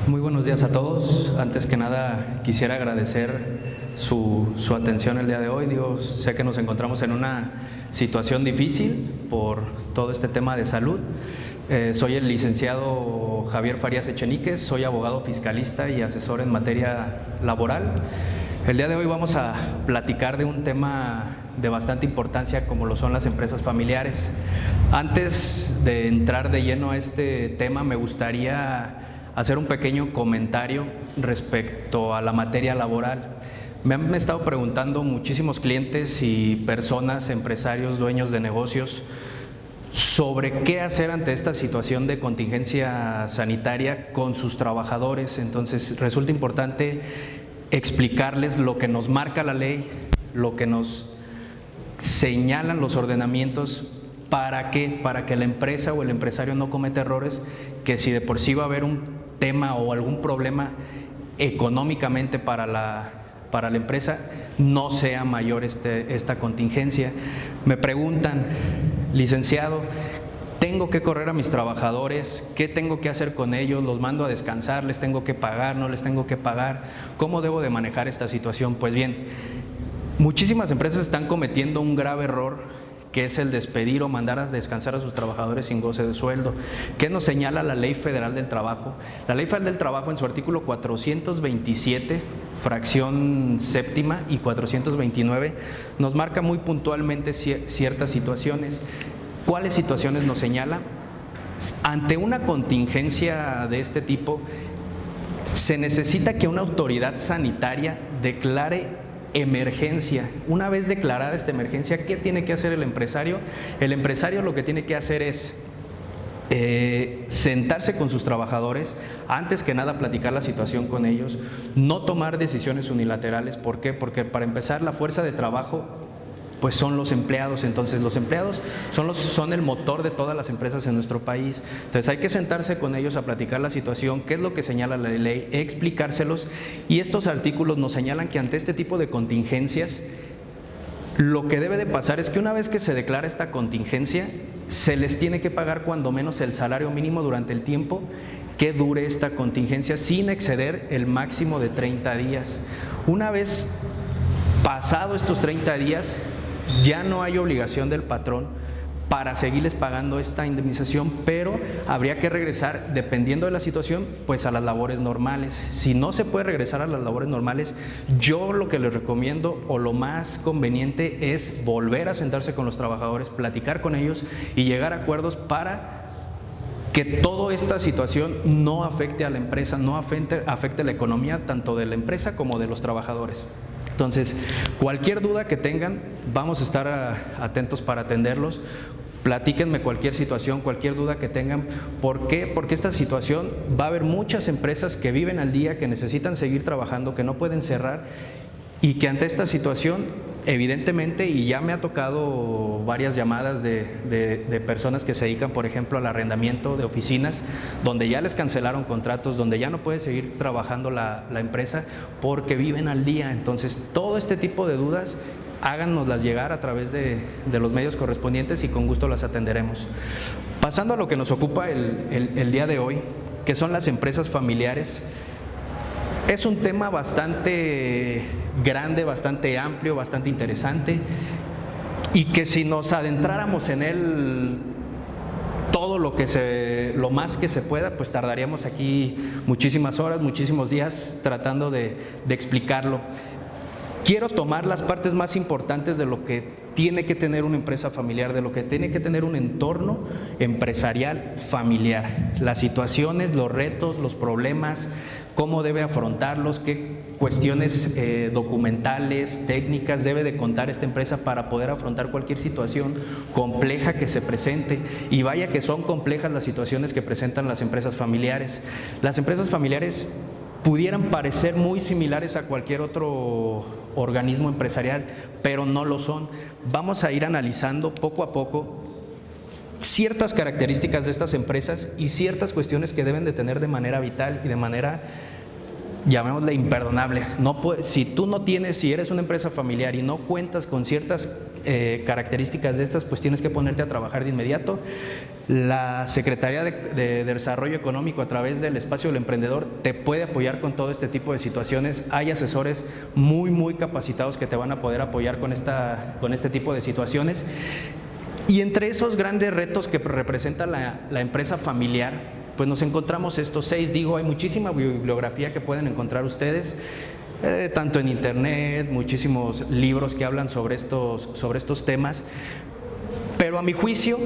Muy buenos días a todos. Antes que nada quisiera agradecer su atención el día de hoy. Sé que nos encontramos en una situación difícil por todo este tema de salud. Soy el licenciado Javier Farías Echenique, soy abogado fiscalista y asesor en materia laboral. El día de hoy vamos a platicar de un tema de bastante importancia como lo son las empresas familiares. Antes de entrar de lleno a este tema, me gustaría hacer un pequeño comentario respecto a la materia laboral. Me han estado preguntando muchísimos clientes y personas, empresarios, dueños de negocios, sobre qué hacer ante esta situación de contingencia sanitaria con sus trabajadores. Entonces, resulta importante explicarles lo que nos marca la ley, lo que nos señalan los ordenamientos. ¿Para qué? Para que la empresa o el empresario no cometa errores, que si de por sí va a haber un tema o algún problema económicamente para la empresa, no sea mayor esta contingencia. Me preguntan, licenciado, ¿tengo que correr a mis trabajadores? ¿Qué tengo que hacer con ellos? ¿Los mando a descansar? ¿Les tengo que pagar? ¿No les tengo que pagar? ¿Cómo debo de manejar esta situación? Pues bien, muchísimas empresas están cometiendo un grave error, que es el despedir o mandar a descansar a sus trabajadores sin goce de sueldo. ¿Qué nos señala la Ley Federal del Trabajo? La Ley Federal del Trabajo, en su artículo 427, fracción séptima y 429, nos marca muy puntualmente ciertas situaciones. ¿Cuáles situaciones nos señala? Ante una contingencia de este tipo, se necesita que una autoridad sanitaria declare emergencia. Una vez declarada esta emergencia, ¿qué tiene que hacer el empresario? El empresario lo que tiene que hacer es sentarse con sus trabajadores, antes que nada platicar la situación con ellos, no tomar decisiones unilaterales. ¿Por qué? Porque para empezar, la fuerza de trabajo pues son los empleados. Entonces los empleados son el motor de todas las empresas en nuestro país. Entonces hay que sentarse con ellos a platicar la situación, qué es lo que señala la ley, explicárselos, y estos artículos nos señalan que ante este tipo de contingencias, lo que debe de pasar es que una vez que se declara esta contingencia, se les tiene que pagar cuando menos el salario mínimo durante el tiempo que dure esta contingencia, sin exceder el máximo de 30 días. Una vez pasado estos 30 días, ya no hay obligación del patrón para seguirles pagando esta indemnización, pero habría que regresar, dependiendo de la situación, pues a las labores normales. Si no se puede regresar a las labores normales, yo lo que les recomiendo o lo más conveniente es volver a sentarse con los trabajadores, platicar con ellos y llegar a acuerdos para que toda esta situación no afecte a la empresa, no afecte la economía tanto de la empresa como de los trabajadores. Entonces, cualquier duda que tengan, vamos a estar atentos para atenderlos. Platíquenme cualquier situación, cualquier duda que tengan. ¿Por qué? Porque esta situación va a haber muchas empresas que viven al día, que necesitan seguir trabajando, que no pueden cerrar, y que ante esta situación, evidentemente, y ya me ha tocado varias llamadas de personas que se dedican, por ejemplo, al arrendamiento de oficinas, donde ya les cancelaron contratos, donde ya no puede seguir trabajando la empresa porque viven al día. Entonces, todo este tipo de dudas, háganoslas llegar a través de los medios correspondientes y con gusto las atenderemos. Pasando a lo que nos ocupa el día de hoy, que son las empresas familiares. Es un tema bastante grande, bastante amplio, bastante interesante, y que si nos adentráramos en él todo lo más que se pueda, pues tardaríamos aquí muchísimas horas, muchísimos días tratando de explicarlo. Quiero tomar las partes más importantes de lo que tiene que tener una empresa familiar, de lo que tiene que tener un entorno empresarial familiar. Las situaciones, los retos, los problemas, cómo debe afrontarlos, qué cuestiones documentales, técnicas debe de contar esta empresa para poder afrontar cualquier situación compleja que se presente. Y vaya que son complejas las situaciones que presentan las empresas familiares. Las empresas familiares pudieran parecer muy similares a cualquier otro organismo empresarial, pero no lo son. Vamos a ir analizando poco a poco ciertas características de estas empresas y ciertas cuestiones que deben de tener de manera vital y de manera, llamémosle, imperdonable. Si eres una empresa familiar y no cuentas con ciertas características de estas, pues tienes que ponerte a trabajar de inmediato. La Secretaría de Desarrollo Económico, a través del Espacio del Emprendedor, te puede apoyar con todo este tipo de situaciones. Hay asesores muy capacitados que te van a poder apoyar con este tipo de situaciones. Y entre esos grandes retos que representa la empresa familiar, pues nos encontramos estos 6. Digo, hay muchísima bibliografía que pueden encontrar ustedes, tanto en internet, muchísimos libros que hablan sobre estos temas. Pero a mi juicio,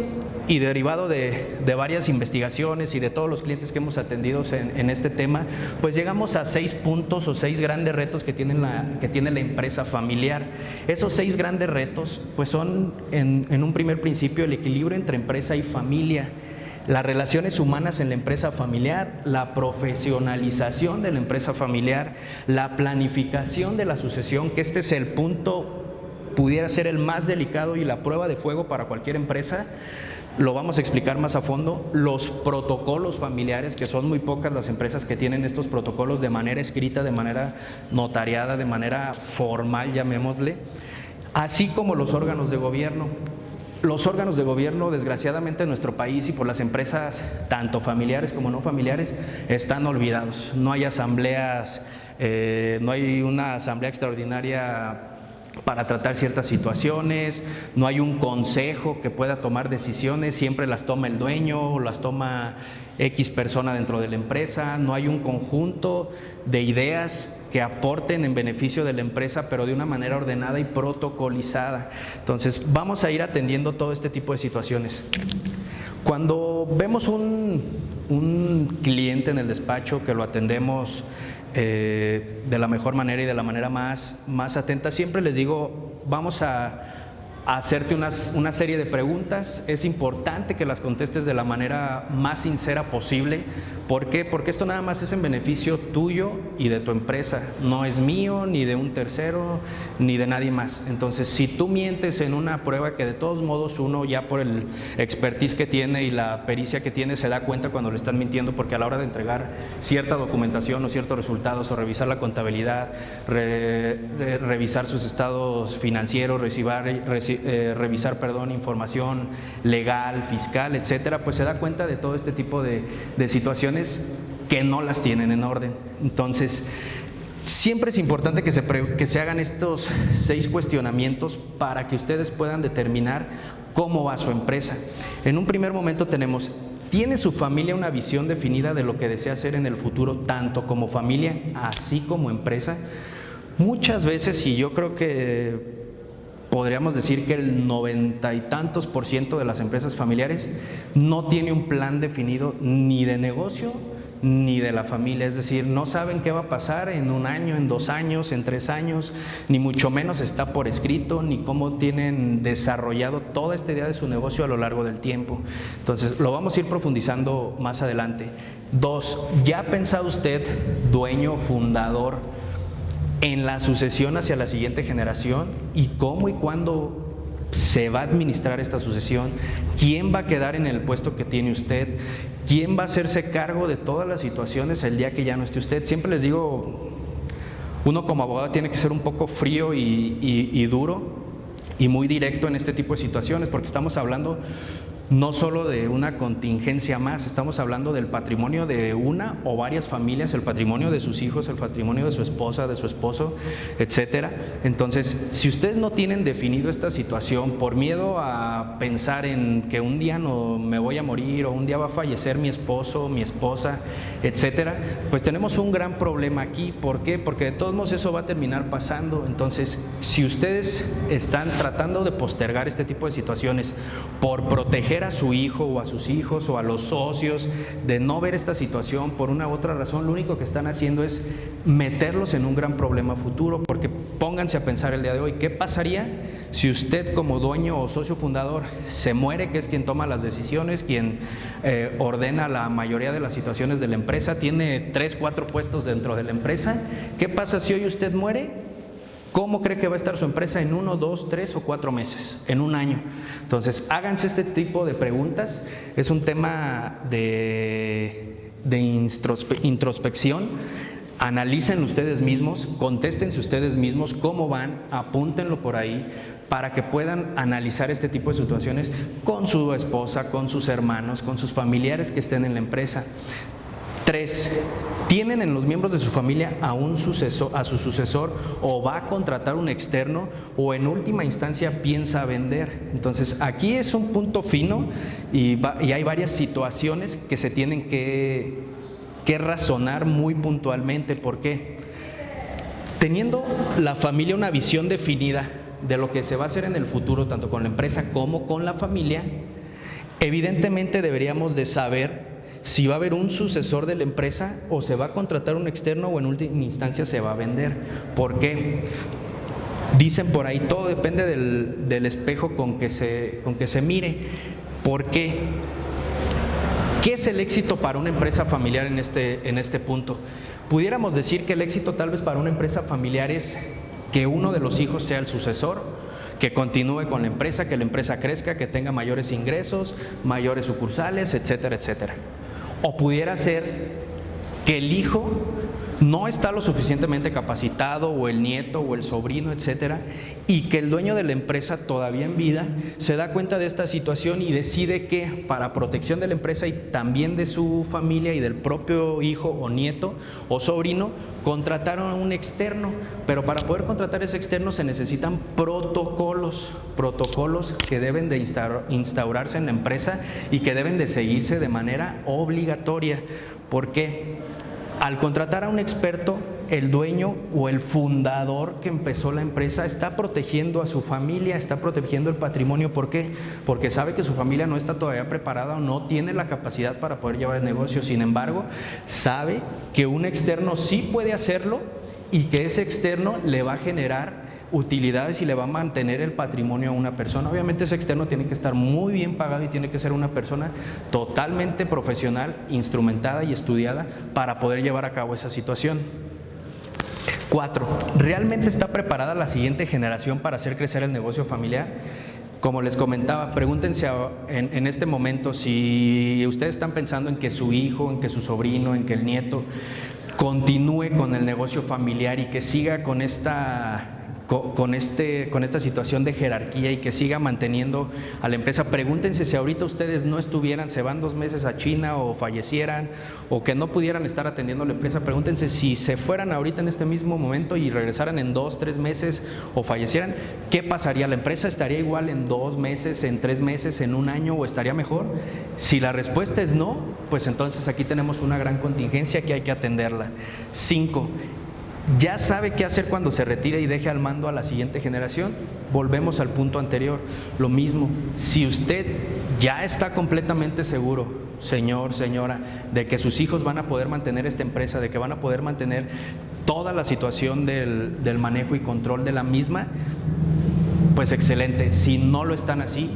y derivado de varias investigaciones y de todos los clientes que hemos atendido en este tema, pues llegamos a 6 puntos o 6 grandes retos que tiene la empresa familiar. Esos 6 grandes retos pues son, en un primer principio, el equilibrio entre empresa y familia, las relaciones humanas en la empresa familiar, la profesionalización de la empresa familiar, la planificación de la sucesión, que este es el punto, pudiera ser el más delicado y la prueba de fuego para cualquier empresa. Lo vamos a explicar más a fondo. Los protocolos familiares, que son muy pocas las empresas que tienen estos protocolos de manera escrita, de manera notariada, de manera formal, llamémosle, así como los órganos de gobierno. Los órganos de gobierno, desgraciadamente, en nuestro país y por las empresas, tanto familiares como no familiares, están olvidados. No hay asambleas, no hay una asamblea extraordinaria para tratar ciertas situaciones, no hay un consejo que pueda tomar decisiones, siempre las toma el dueño o las toma X persona dentro de la empresa, no hay un conjunto de ideas que aporten en beneficio de la empresa, pero de una manera ordenada y protocolizada. Entonces, vamos a ir atendiendo todo este tipo de situaciones. Cuando vemos un cliente en el despacho que lo atendemos de la mejor manera y de la manera más atenta, siempre les digo, vamos a hacerte una serie de preguntas. Es importante que las contestes de la manera más sincera posible. ¿Por qué? Porque esto nada más es en beneficio tuyo y de tu empresa, no es mío, ni de un tercero, ni de nadie más. Entonces, si tú mientes en una prueba que de todos modos uno, ya por el expertise que tiene y la pericia que tiene, se da cuenta cuando le están mintiendo, porque a la hora de entregar cierta documentación o ciertos resultados, o revisar la contabilidad, revisar sus estados financieros, revisar información legal, fiscal, etcétera, pues se da cuenta de todo este tipo de situaciones que no las tienen en orden. Entonces, siempre es importante que se hagan estos 6 cuestionamientos para que ustedes puedan determinar cómo va su empresa. En un primer momento tenemos: ¿tiene su familia una visión definida de lo que desea hacer en el futuro, tanto como familia, así como empresa? Muchas veces, y yo creo que podríamos decir que el 90 y tantos % de las empresas familiares no tiene un plan definido ni de negocio ni de la familia, es decir, no saben qué va a pasar en 1 año, en 2 años, en 3 años, ni mucho menos está por escrito, ni cómo tienen desarrollado toda esta idea de su negocio a lo largo del tiempo. Entonces, lo vamos a ir profundizando más adelante. 2, ¿ya ha pensado usted, dueño, fundador, en la sucesión hacia la siguiente generación y cómo y cuándo se va a administrar esta sucesión? ¿Quién va a quedar en el puesto que tiene usted? ¿Quién va a hacerse cargo de todas las situaciones el día que ya no esté usted? Siempre les digo, uno como abogado tiene que ser un poco frío y duro y muy directo en este tipo de situaciones, porque estamos hablando no solo de una contingencia más, estamos hablando del patrimonio de una o varias familias, el patrimonio de sus hijos, el patrimonio de su esposa, de su esposo, etcétera. Entonces, si ustedes no tienen definido esta situación por miedo a pensar en que un día no me voy a morir o un día va a fallecer mi esposo, mi esposa, etcétera, pues tenemos un gran problema aquí. ¿Por qué? Porque de todos modos eso va a terminar pasando. Entonces, si ustedes están tratando de postergar este tipo de situaciones por proteger a su hijo o a sus hijos o a los socios de no ver esta situación por una u otra razón, lo único que están haciendo es meterlos en un gran problema futuro. Porque pónganse a pensar el día de hoy, ¿qué pasaría si usted como dueño o socio fundador se muere, que es quien toma las decisiones, quien ordena la mayoría de las situaciones de la empresa, tiene 3, 4 puestos dentro de la empresa? ¿Qué pasa si hoy usted muere? ¿Cómo cree que va a estar su empresa en 1, 2, 3 o 4 meses, en 1 año? Entonces, háganse este tipo de preguntas. Es un tema de introspección. Analicen ustedes mismos, contéstense ustedes mismos cómo van, apúntenlo por ahí, para que puedan analizar este tipo de situaciones con su esposa, con sus hermanos, con sus familiares que estén en la empresa. 3. ¿Tienen en los miembros de su familia a su sucesor o va a contratar un externo o en última instancia piensa vender? Entonces aquí es un punto fino y hay varias situaciones que se tienen que razonar muy puntualmente. ¿Por qué? Teniendo la familia una visión definida de lo que se va a hacer en el futuro, tanto con la empresa como con la familia, evidentemente deberíamos de saber si va a haber un sucesor de la empresa o se va a contratar un externo o en última instancia se va a vender. ¿Por qué? Dicen por ahí, todo depende del espejo con que se mire. ¿Por qué? ¿Qué es el éxito para una empresa familiar en este punto? Pudiéramos decir que el éxito tal vez para una empresa familiar es que uno de los hijos sea el sucesor, que continúe con la empresa, que la empresa crezca, que tenga mayores ingresos, mayores sucursales, etcétera, etcétera. O pudiera ser que el hijo no está lo suficientemente capacitado, o el nieto, o el sobrino, etcétera, y que el dueño de la empresa todavía en vida se da cuenta de esta situación y decide que para protección de la empresa y también de su familia y del propio hijo o nieto o sobrino, contrataron a un externo. Pero para poder contratar a ese externo se necesitan protocolos que deben de instaurarse en la empresa y que deben de seguirse de manera obligatoria. ¿Por qué? Al contratar a un experto, el dueño o el fundador que empezó la empresa está protegiendo a su familia, está protegiendo el patrimonio. ¿Por qué? Porque sabe que su familia no está todavía preparada o no tiene la capacidad para poder llevar el negocio. Sin embargo, sabe que un externo sí puede hacerlo y que ese externo le va a generar utilidades y le va a mantener el patrimonio a una persona. Obviamente ese externo tiene que estar muy bien pagado y tiene que ser una persona totalmente profesional, instrumentada y estudiada para poder llevar a cabo esa situación. 4. ¿Realmente está preparada la siguiente generación para hacer crecer el negocio familiar? Como les comentaba, pregúntense en este momento si ustedes están pensando en que su hijo, en que su sobrino, en que el nieto continúe con el negocio familiar y que siga con esta situación de jerarquía y que siga manteniendo a la empresa. Pregúntense si ahorita ustedes no estuvieran, se van 2 meses a China o fallecieran o que no pudieran estar atendiendo la empresa, pregúntense si se fueran ahorita en este mismo momento y regresaran en 2, 3 meses o fallecieran, ¿qué pasaría? ¿La empresa estaría igual en 2 meses, en 3 meses, en 1 año o estaría mejor? Si la respuesta es no, pues entonces aquí tenemos una gran contingencia que hay que atenderla. 5. ¿Ya sabe qué hacer cuando se retire y deje al mando a la siguiente generación? Volvemos al punto anterior, lo mismo. Si usted ya está completamente seguro, señor, señora, de que sus hijos van a poder mantener esta empresa, de que van a poder mantener toda la situación del manejo y control de la misma, pues excelente. Si no lo están así,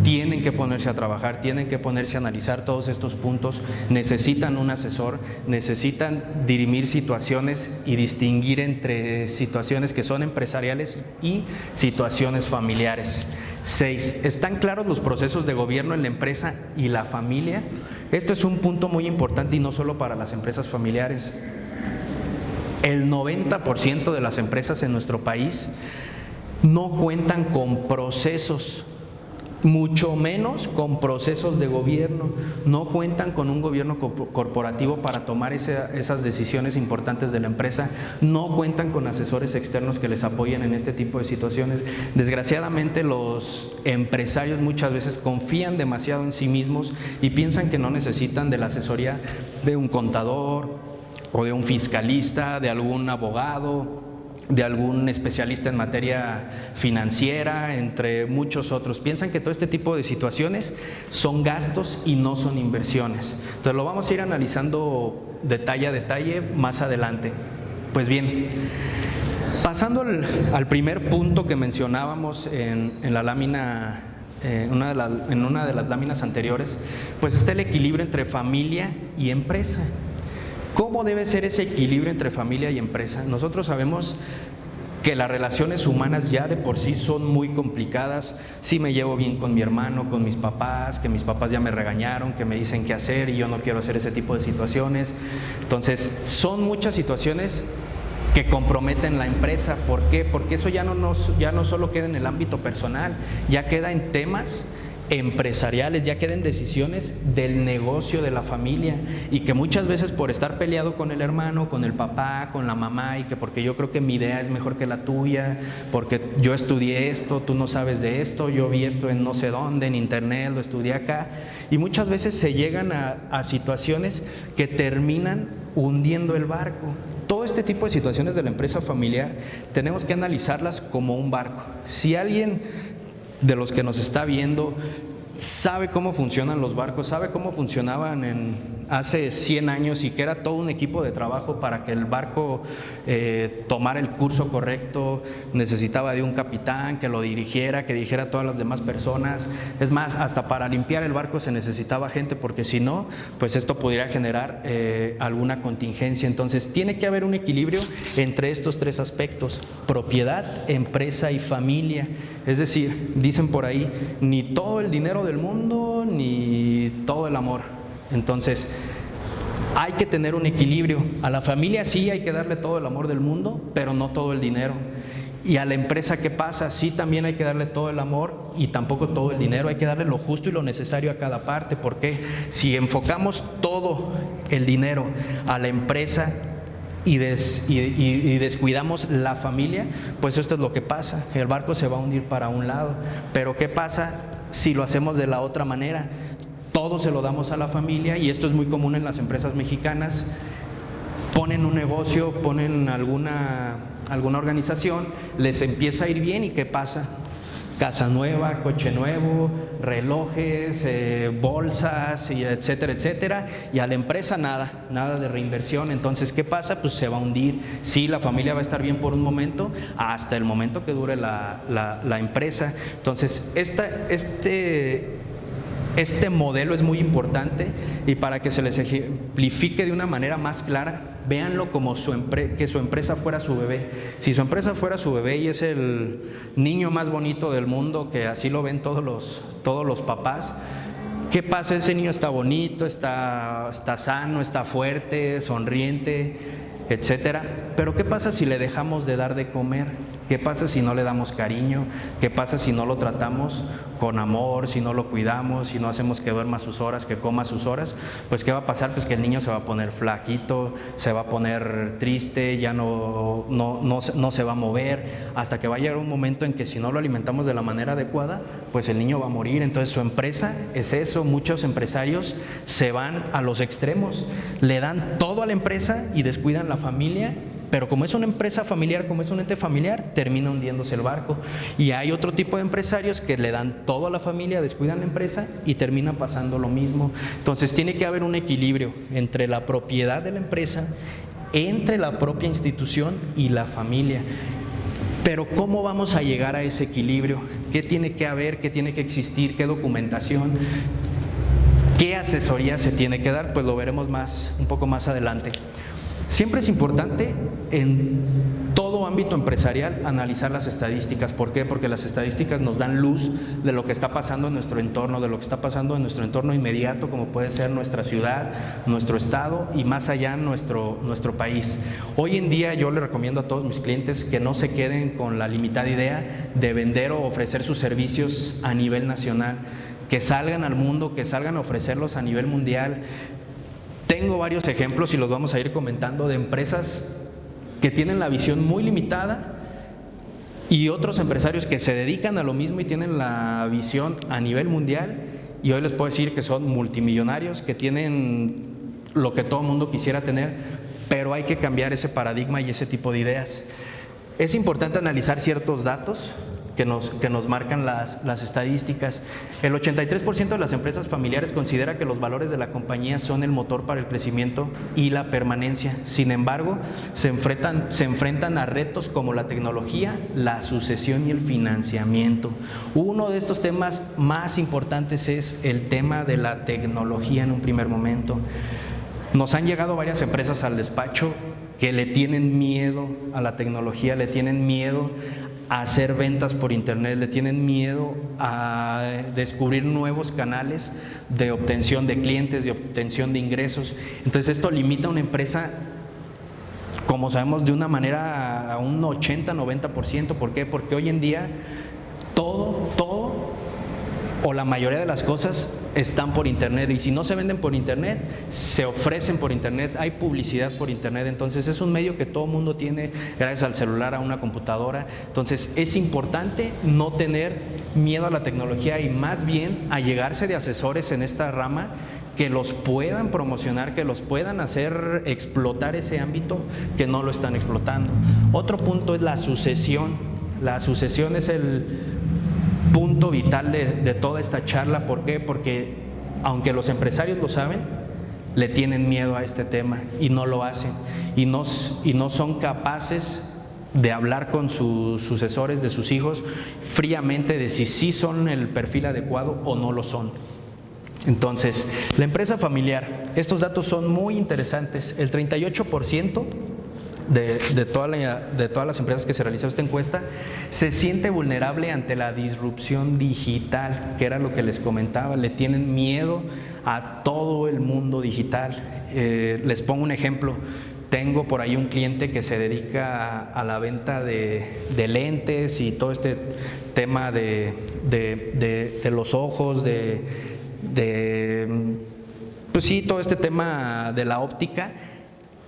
tienen que ponerse a trabajar, tienen que ponerse a analizar todos estos puntos, necesitan un asesor, necesitan dirimir situaciones y distinguir entre situaciones que son empresariales y situaciones familiares. 6. ¿Están claros los procesos de gobierno en la empresa y la familia? Esto es un punto muy importante y no solo para las empresas familiares. El 90% de las empresas en nuestro país no cuentan con procesos, mucho menos con procesos de gobierno, no cuentan con un gobierno corporativo para tomar esas decisiones importantes de la empresa, no cuentan con asesores externos que les apoyen en este tipo de situaciones. Desgraciadamente los empresarios muchas veces confían demasiado en sí mismos y piensan que no necesitan de la asesoría de un contador o de un fiscalista, de algún abogado, de algún especialista en materia financiera, entre muchos otros. Piensan que todo este tipo de situaciones son gastos y no son inversiones. Entonces lo vamos a ir analizando detalle a detalle más adelante. Pues bien, pasando al primer punto que mencionábamos en la lámina, en una de las láminas anteriores, pues está el equilibrio entre familia y empresa. ¿Cómo debe ser ese equilibrio entre familia y empresa? Nosotros sabemos que las relaciones humanas ya de por sí son muy complicadas. Si me llevo bien con mi hermano, con mis papás, que mis papás ya me regañaron, que me dicen qué hacer y yo no quiero hacer ese tipo de situaciones. Entonces, son muchas situaciones que comprometen la empresa. ¿Por qué? Porque eso ya no solo queda en el ámbito personal, ya queda en temas empresariales, ya quedan decisiones del negocio de la familia, y que muchas veces por estar peleado con el hermano, con el papá, con la mamá, y que porque yo creo que mi idea es mejor que la tuya, porque yo estudié esto, tú no sabes de esto, yo vi esto en no sé dónde, en internet, lo estudié acá, y muchas veces se llegan a situaciones que terminan hundiendo el barco. Todo este tipo de situaciones de la empresa familiar tenemos que analizarlas como un barco. Si alguien de los que nos está viendo sabe cómo funcionan los barcos, sabe cómo funcionaban hace 100 años, y que era todo un equipo de trabajo para que el barco tomara el curso correcto, necesitaba de un capitán que lo dirigiera, que dirigiera a todas las demás personas. Es más, hasta para limpiar el barco se necesitaba gente, porque si no, pues esto pudiera generar alguna contingencia. Entonces tiene que haber un equilibrio entre estos tres aspectos: propiedad, empresa y familia. Es decir, dicen por ahí, ni todo el dinero del mundo, ni todo el amor. Entonces, hay que tener un equilibrio. A la familia sí hay que darle todo el amor del mundo, pero no todo el dinero. Y a la empresa, ¿qué pasa? Sí, también hay que darle todo el amor y tampoco todo el dinero. Hay que darle lo justo y lo necesario a cada parte, porque si enfocamos todo el dinero a la empresa y descuidamos la familia, pues esto es lo que pasa: el barco se va a hundir para un lado. Pero ¿qué pasa si lo hacemos de la otra manera? Todo se lo damos a la familia, y esto es muy común en las empresas mexicanas. Ponen un negocio, ponen alguna organización, les empieza a ir bien, y ¿qué pasa? Casa nueva, coche nuevo, relojes, bolsas, y etcétera, etcétera, y a la empresa nada de reinversión. Entonces, ¿qué pasa? Pues se va a hundir. Sí, la familia va a estar bien por un momento, hasta el momento que dure la empresa. Entonces, este modelo es muy importante, y para que se les ejemplifique de una manera más clara, véanlo como que su empresa fuera su bebé. Si su empresa fuera su bebé y es el niño más bonito del mundo, que así lo ven todos los papás, ¿qué pasa? Ese niño está bonito, está sano, está fuerte, sonriente, etcétera. Pero ¿qué pasa si le dejamos de dar de comer? ¿Qué pasa si no le damos cariño? ¿Qué pasa si no lo tratamos con amor, si no lo cuidamos, si no hacemos que duerma sus horas, que coma sus horas? Pues ¿qué va a pasar? Pues que el niño se va a poner flaquito, se va a poner triste, ya no se va a mover, hasta que va a llegar un momento en que si no lo alimentamos de la manera adecuada, pues el niño va a morir. Entonces su empresa es eso. Muchos empresarios se van a los extremos, le dan todo a la empresa y descuidan la familia. Pero como es una empresa familiar, como es un ente familiar, termina hundiéndose el barco. Y hay otro tipo de empresarios que le dan todo a la familia, descuidan la empresa y termina pasando lo mismo. Entonces tiene que haber un equilibrio entre la propiedad de la empresa, entre la propia institución y la familia. Pero ¿cómo vamos a llegar a ese equilibrio? ¿Qué tiene que haber? ¿Qué tiene que existir? ¿Qué documentación? ¿Qué asesoría se tiene que dar? Pues lo veremos un poco más adelante. Siempre es importante en todo ámbito empresarial analizar las estadísticas. ¿Por qué? Porque las estadísticas nos dan luz de lo que está pasando en nuestro entorno, de lo que está pasando en nuestro entorno inmediato, como puede ser nuestra ciudad, nuestro estado y más allá nuestro país. Hoy en día yo le recomiendo a todos mis clientes que no se queden con la limitada idea de vender o ofrecer sus servicios a nivel nacional, que salgan al mundo, que salgan a ofrecerlos a nivel mundial. Tengo varios ejemplos y los vamos a ir comentando de empresas que tienen la visión muy limitada y otros empresarios que se dedican a lo mismo y tienen la visión a nivel mundial, y hoy les puedo decir que son multimillonarios, que tienen lo que todo mundo quisiera tener, pero hay que cambiar ese paradigma y ese tipo de ideas. Es importante analizar ciertos datos que nos marcan las estadísticas. El 83% de las empresas familiares considera que los valores de la compañía son el motor para el crecimiento y la permanencia. Sin embargo, se enfrentan a retos como la tecnología, la sucesión y el financiamiento. Uno de estos temas más importantes es el tema de la tecnología en un primer momento. Nos han llegado varias empresas al despacho que le tienen miedo a la tecnología, le tienen miedo a hacer ventas por internet, le tienen miedo a descubrir nuevos canales de obtención de clientes, de obtención de ingresos. Entonces esto limita a una empresa como sabemos, de una manera a un 80-90%. ¿Por qué? Porque hoy en día todo o la mayoría de las cosas están por internet, y si no se venden por internet, se ofrecen por internet, hay publicidad por internet. Entonces es un medio que todo mundo tiene gracias al celular, a una computadora. Entonces es importante no tener miedo a la tecnología y más bien allegarse de asesores en esta rama que los puedan promocionar, que los puedan hacer explotar ese ámbito que no lo están explotando. Otro punto es la sucesión. La sucesión es el punto vital de toda esta charla. ¿Por qué? Porque aunque los empresarios lo saben, le tienen miedo a este tema y no lo hacen, y no son capaces de hablar con sus sucesores, de sus hijos, fríamente, de si sí son el perfil adecuado o no lo son. Entonces, la empresa familiar, estos datos son muy interesantes. El 38% de todas las empresas que se realizó esta encuesta se siente vulnerable ante la disrupción digital, que era lo que les comentaba. Le tienen miedo a todo el mundo digital. Les pongo un ejemplo. Tengo por ahí un cliente que se dedica a la venta de lentes y todo este tema de los ojos, pues sí, todo este tema de la óptica.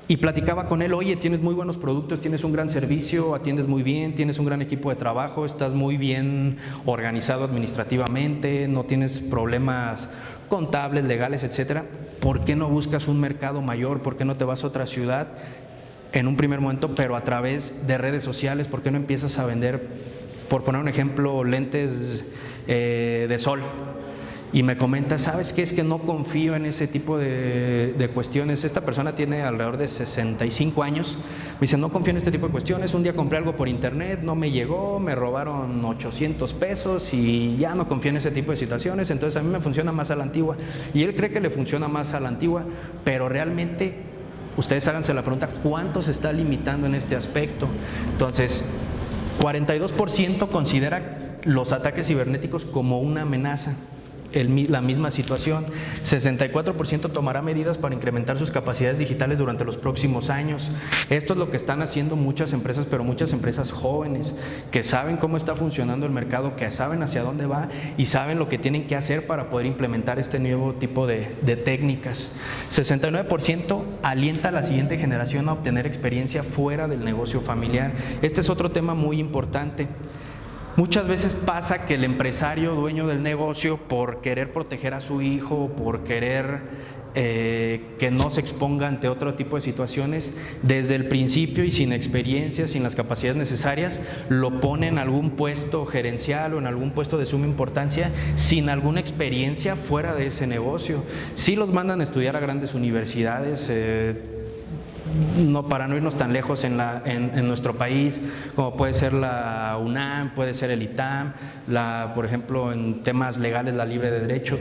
Y platicaba con él: oye, tienes muy buenos productos, tienes un gran servicio, atiendes muy bien, tienes un gran equipo de trabajo, estás muy bien organizado administrativamente, no tienes problemas contables, legales, etcétera. ¿Por qué no buscas un mercado mayor? ¿Por qué no te vas a otra ciudad en un primer momento, pero a través de redes sociales? ¿Por qué no empiezas a vender, por poner un ejemplo, lentes de sol? Y me comenta: ¿sabes qué? Es que no confío en ese tipo de cuestiones. Esta persona tiene alrededor de 65 años. Me dice: no confío en este tipo de cuestiones. Un día compré algo por internet, no me llegó, me robaron 800 pesos y ya no confío en ese tipo de situaciones. Entonces a mí me funciona más a la antigua. Y él cree que le funciona más a la antigua, pero realmente, ustedes háganse la pregunta: ¿cuánto se está limitando en este aspecto? Entonces, 42% considera los ataques cibernéticos como una amenaza. La misma situación. 64% tomará medidas para incrementar sus capacidades digitales durante los próximos años. Esto es lo que están haciendo muchas empresas, pero muchas empresas jóvenes que saben cómo está funcionando el mercado, que saben hacia dónde va y saben lo que tienen que hacer para poder implementar este nuevo tipo de técnicas. 69% alienta a la siguiente generación a obtener experiencia fuera del negocio familiar. Este es otro tema muy importante. Muchas veces pasa que el empresario dueño del negocio, por querer proteger a su hijo, por querer que no se exponga ante otro tipo de situaciones, desde el principio y sin experiencia, sin las capacidades necesarias, lo pone en algún puesto gerencial o en algún puesto de suma importancia sin alguna experiencia fuera de ese negocio. Sí los mandan a estudiar a grandes universidades, no, para no irnos tan lejos en nuestro país, como puede ser la UNAM, puede ser el ITAM, por ejemplo, en temas legales, la Libre de Derecho.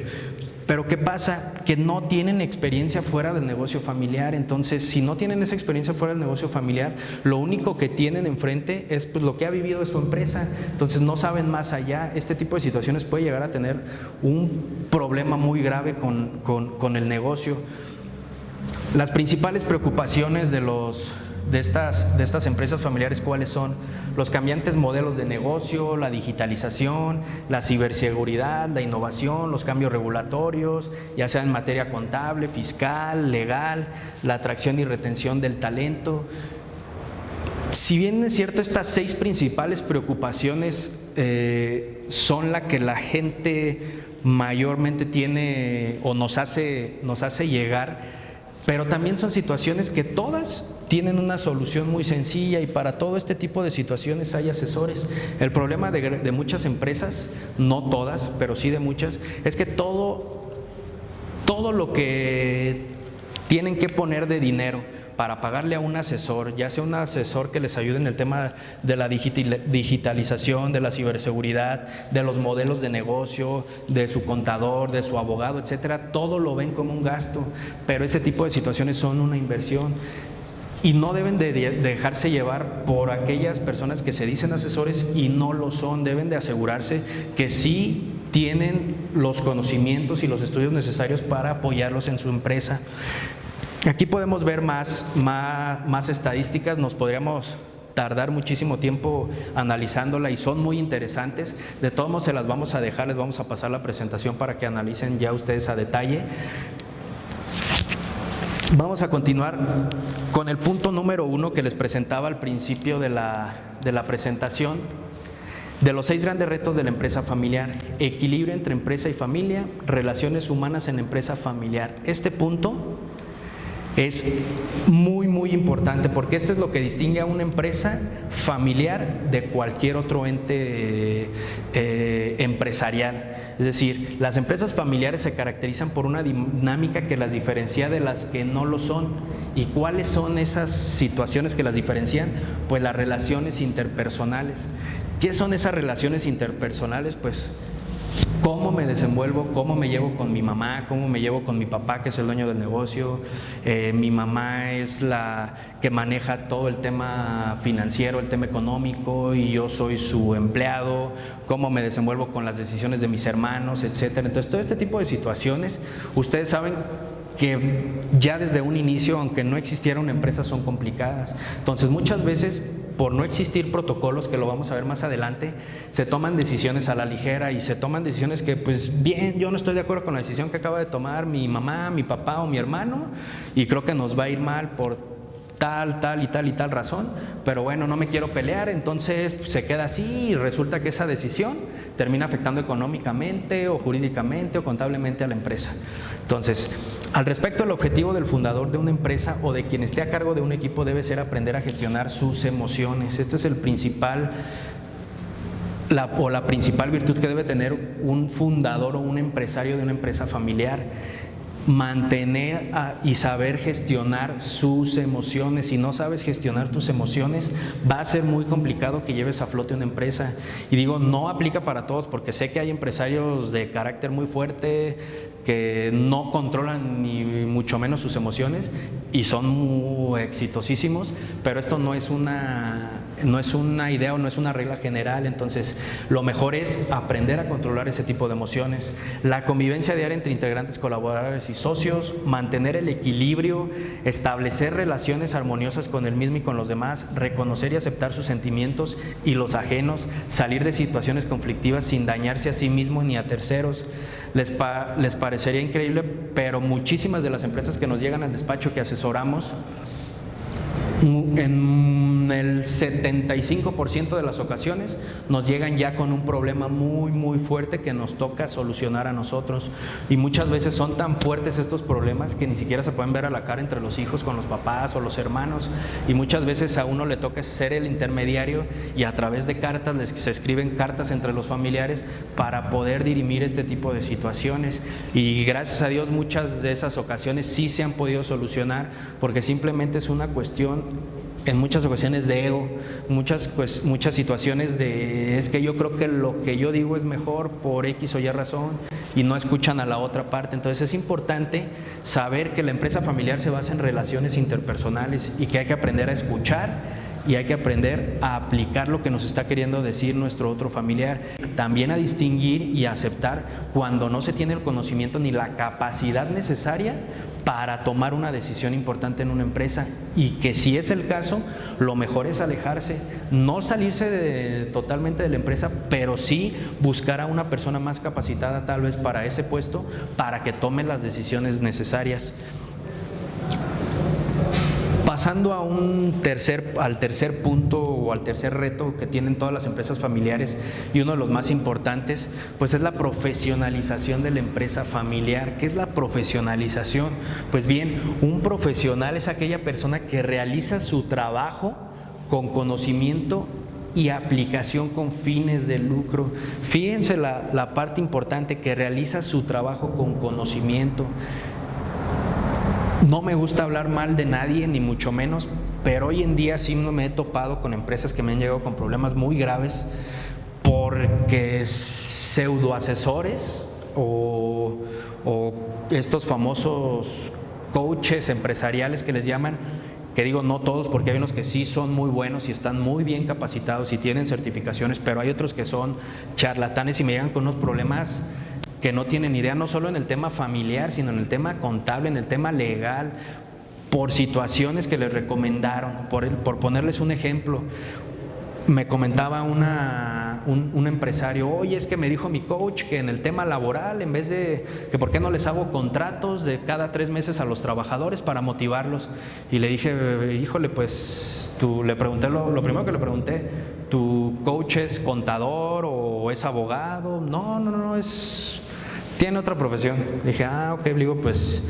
Pero ¿qué pasa? Que no tienen experiencia fuera del negocio familiar. Entonces, si no tienen esa experiencia fuera del negocio familiar, lo único que tienen enfrente es pues lo que ha vivido de su empresa. Entonces no saben más allá. Este tipo de situaciones puede llegar a tener un problema muy grave con el negocio. Las principales preocupaciones de estas empresas familiares, ¿cuáles son? Los cambiantes modelos de negocio, la digitalización, la ciberseguridad, la innovación, los cambios regulatorios, ya sea en materia contable, fiscal, legal, la atracción y retención del talento. Si bien es cierto, estas 6 principales preocupaciones son las que la gente mayormente tiene o nos hace llegar, pero también son situaciones que todas tienen una solución muy sencilla, y para todo este tipo de situaciones hay asesores. El problema de muchas empresas, no todas, pero sí de muchas, es que todo lo que tienen que poner de dinero para pagarle a un asesor, ya sea un asesor que les ayude en el tema de la digitalización, de la ciberseguridad, de los modelos de negocio, de su contador, de su abogado, etcétera, todo lo ven como un gasto, pero ese tipo de situaciones son una inversión. Y no deben de dejarse llevar por aquellas personas que se dicen asesores y no lo son. Deben de asegurarse que sí tienen los conocimientos y los estudios necesarios para apoyarlos en su empresa. Aquí podemos ver más estadísticas, nos podríamos tardar muchísimo tiempo analizándola y son muy interesantes. De todos modos se las vamos a dejar, les vamos a pasar la presentación para que analicen ya ustedes a detalle. Vamos a continuar con el punto número 1 que les presentaba al principio de la presentación, de los 6 grandes retos de la empresa familiar: equilibrio entre empresa y familia, relaciones humanas en la empresa familiar. Este punto es muy importante porque esto es lo que distingue a una empresa familiar de cualquier otro ente empresarial. Es decir, las empresas familiares se caracterizan por una dinámica que las diferencia de las que no lo son. ¿Y cuáles son esas situaciones que las diferencian? Pues las relaciones interpersonales. ¿Qué son esas relaciones interpersonales? Pues cómo me desenvuelvo, cómo me llevo con mi mamá, cómo me llevo con mi papá, que es el dueño del negocio. Mi mamá es la que maneja todo el tema financiero, el tema económico, y yo soy su empleado. Cómo me desenvuelvo con las decisiones de mis hermanos, etcétera. Entonces, todo este tipo de situaciones, ustedes saben que ya desde un inicio, aunque no existiera una empresa, son complicadas. Entonces, muchas veces, por no existir protocolos, que lo vamos a ver más adelante, se toman decisiones a la ligera y se toman decisiones que, pues bien, yo no estoy de acuerdo con la decisión que acaba de tomar mi mamá, mi papá o mi hermano, y creo que nos va a ir mal por tal y tal razón, pero bueno, no me quiero pelear, entonces se queda así y resulta que esa decisión termina afectando económicamente o jurídicamente o contablemente a la empresa. Entonces, al respecto, el objetivo del fundador de una empresa o de quien esté a cargo de un equipo debe ser aprender a gestionar sus emociones. Este es el principal, la principal virtud que debe tener un fundador o un empresario de una empresa familiar: mantener y saber gestionar sus emociones. Si no sabes gestionar tus emociones, va a ser muy complicado que lleves a flote una empresa. Y digo, no aplica para todos, porque sé que hay empresarios de carácter muy fuerte que no controlan ni mucho menos sus emociones y son muy exitosísimos, pero esto no es una idea o no es una regla general. Entonces, lo mejor es aprender a controlar ese tipo de emociones. La convivencia diaria entre integrantes, colaboradores y socios, mantener el equilibrio, establecer relaciones armoniosas con el mismo y con los demás, reconocer y aceptar sus sentimientos y los ajenos, salir de situaciones conflictivas sin dañarse a sí mismo ni a terceros. Les parecería increíble, pero muchísimas de las empresas que nos llegan al despacho que asesoramos, en el 75% de las ocasiones nos llegan ya con un problema muy fuerte que nos toca solucionar a nosotros, y muchas veces son tan fuertes estos problemas que ni siquiera se pueden ver a la cara entre los hijos con los papás o los hermanos, y muchas veces a uno le toca ser el intermediario y a través de cartas se escriben cartas entre los familiares para poder dirimir este tipo de situaciones, y gracias a Dios muchas de esas ocasiones sí se han podido solucionar, porque simplemente es una cuestión en muchas ocasiones de ego, muchas situaciones de es que yo creo que lo que yo digo es mejor por X o Y razón, y no escuchan a la otra parte. Entonces es importante saber que la empresa familiar se basa en relaciones interpersonales y que hay que aprender a escuchar y hay que aprender a aplicar lo que nos está queriendo decir nuestro otro familiar. También a distinguir y a aceptar cuando no se tiene el conocimiento ni la capacidad necesaria para tomar una decisión importante en una empresa, y que si es el caso, lo mejor es alejarse, no salirse totalmente de la empresa, pero sí buscar a una persona más capacitada tal vez para ese puesto, para que tome las decisiones necesarias. Pasando al tercer punto o al tercer reto que tienen todas las empresas familiares, y uno de los más importantes, pues es la profesionalización de la empresa familiar. ¿Qué es la profesionalización? Pues bien, un profesional es aquella persona que realiza su trabajo con conocimiento y aplicación con fines de lucro. Fíjense la parte importante, que realiza su trabajo con conocimiento. No me gusta hablar mal de nadie, ni mucho menos, pero hoy en día sí me he topado con empresas que me han llegado con problemas muy graves porque pseudoasesores o estos famosos coaches empresariales que les llaman, que digo no todos, porque hay unos que sí son muy buenos y están muy bien capacitados y tienen certificaciones, pero hay otros que son charlatanes y me llegan con unos problemas que no tienen idea, no solo en el tema familiar, sino en el tema contable, en el tema legal. por situaciones que les recomendaron. Por ponerles un ejemplo, me comentaba un empresario: oye, es que me dijo mi coach que en el tema laboral, en vez de que por qué no les hago contratos de cada 3 meses a los trabajadores para motivarlos. Y le dije: híjole, pues le pregunté, lo primero que le pregunté: ¿tu coach es contador o es abogado? No, tiene otra profesión. Le dije: ok. Le digo: pues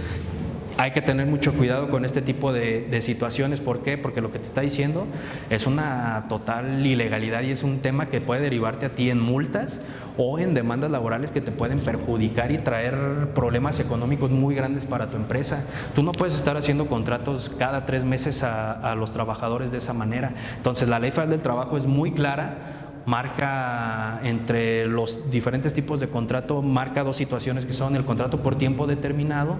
hay que tener mucho cuidado con este tipo de situaciones. ¿Por qué? Porque lo que te está diciendo es una total ilegalidad y es un tema que puede derivarte a ti en multas o en demandas laborales que te pueden perjudicar y traer problemas económicos muy grandes para tu empresa. Tú no puedes estar haciendo contratos cada 3 meses a los trabajadores de esa manera. Entonces, la Ley Federal del Trabajo es muy clara. Marca entre los diferentes tipos de contrato, marca 2 situaciones que son el contrato por tiempo determinado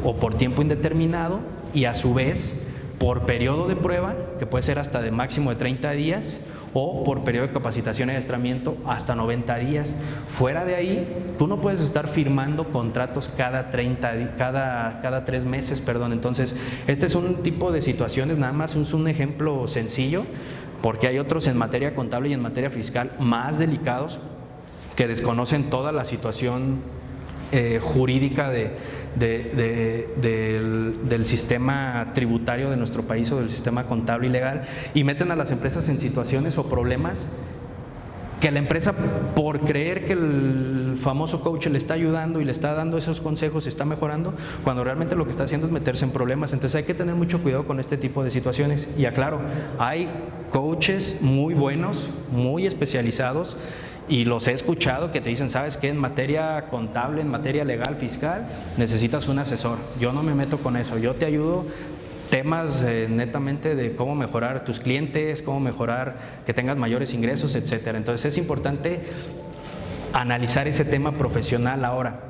o por tiempo indeterminado, y a su vez por periodo de prueba, que puede ser hasta de máximo de 30 días, o por periodo de capacitación y adiestramiento hasta 90 días. Fuera de ahí, tú no puedes estar firmando contratos cada 3 meses, perdón. Entonces, este es un tipo de situaciones, nada más es un ejemplo sencillo, porque hay otros en materia contable y en materia fiscal más delicados que desconocen toda la situación jurídica del sistema tributario de nuestro país o del sistema contable y legal, y meten a las empresas en situaciones o problemas que la empresa, por creer que el famoso coach le está ayudando y le está dando esos consejos, está mejorando, cuando realmente lo que está haciendo es meterse en problemas. Entonces hay que tener mucho cuidado con este tipo de situaciones. Y aclaro, hay coaches muy buenos, muy especializados, y los he escuchado que te dicen: ¿sabes qué? En materia contable, en materia legal, fiscal, necesitas un asesor. Yo no me meto con eso, yo te ayudo temas netamente de cómo mejorar tus clientes, cómo mejorar que tengas mayores ingresos, etcétera. Entonces es importante analizar ese tema profesional. Ahora,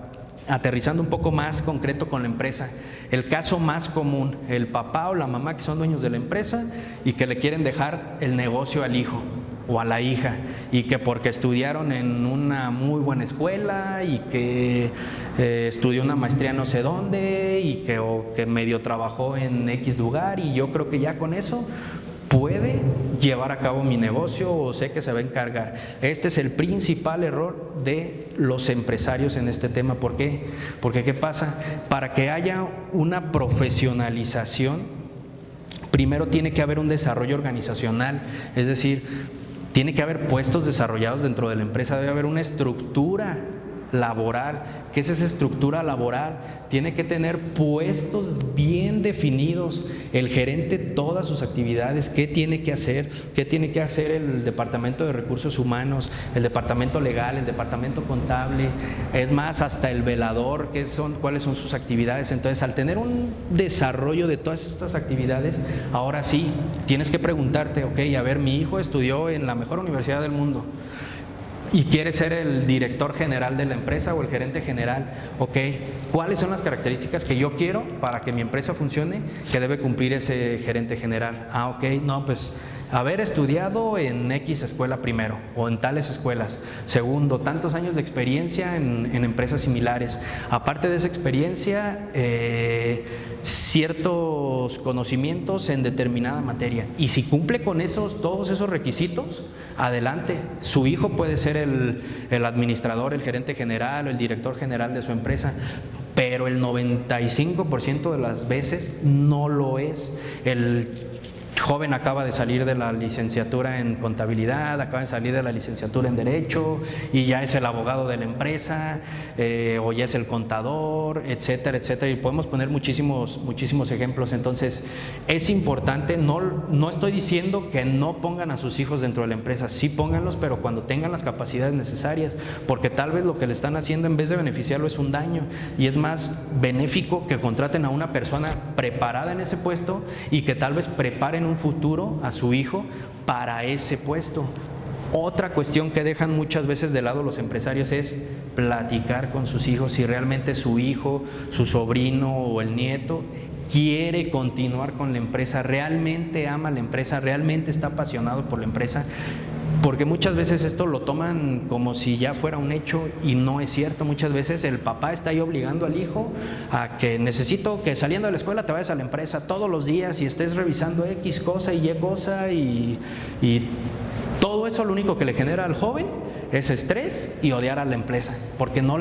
aterrizando un poco más concreto con la empresa, el caso más común: el papá o la mamá que son dueños de la empresa y que le quieren dejar el negocio al hijo o a la hija, y que porque estudiaron en una muy buena escuela y que estudió una maestría no sé dónde y que medio trabajó en X lugar, y yo creo que ya con eso puede llevar a cabo mi negocio o sé que se va a encargar. Este es el principal error de los empresarios en este tema. ¿Por qué? Porque ¿qué pasa? Para que haya una profesionalización, primero tiene que haber un desarrollo organizacional, es decir, tiene que haber puestos desarrollados dentro de la empresa, debe haber una estructura laboral. ¿Qué es esa estructura laboral? Tiene que tener puestos bien definidos, el gerente, todas sus actividades, qué tiene que hacer el departamento de recursos humanos, el departamento legal, el departamento contable, es más, hasta el velador, cuáles son sus actividades. Entonces, al tener un desarrollo de todas estas actividades, ahora sí, tienes que preguntarte: ok, a ver, mi hijo estudió en la mejor universidad del mundo y quiere ser el director general de la empresa o el gerente general. Ok, ¿cuáles son las características que yo quiero para que mi empresa funcione que debe cumplir ese gerente general? Ok, no, pues haber estudiado en X escuela primero, o en tales escuelas. Segundo, tantos años de experiencia en empresas similares. Aparte de esa experiencia, ciertos conocimientos en determinada materia. Y si cumple con todos esos requisitos, adelante. Su hijo puede ser el administrador, el gerente general o el director general de su empresa, pero el 95% de las veces no lo es. El joven acaba de salir de la licenciatura en contabilidad, acaba de salir de la licenciatura en derecho y ya es el abogado de la empresa, o ya es el contador, etcétera, etcétera, y podemos poner muchísimos ejemplos. Entonces es importante, no estoy diciendo que no pongan a sus hijos dentro de la empresa, sí pónganlos, pero cuando tengan las capacidades necesarias, porque tal vez lo que le están haciendo, en vez de beneficiarlo, es un daño, y es más benéfico que contraten a una persona preparada en ese puesto y que tal vez preparen un futuro a su hijo para ese puesto. Otra cuestión que dejan muchas veces de lado los empresarios es platicar con sus hijos si realmente su hijo, su sobrino o el nieto quiere continuar con la empresa, realmente ama la empresa, realmente está apasionado por la empresa. porque muchas veces esto lo toman como si ya fuera un hecho y no es cierto. Muchas veces el papá está ahí obligando al hijo a que necesito que saliendo de la escuela te vayas a la empresa todos los días y estés revisando X cosa y Y cosa y todo eso lo único que le genera al joven es estrés y odiar a la empresa, porque no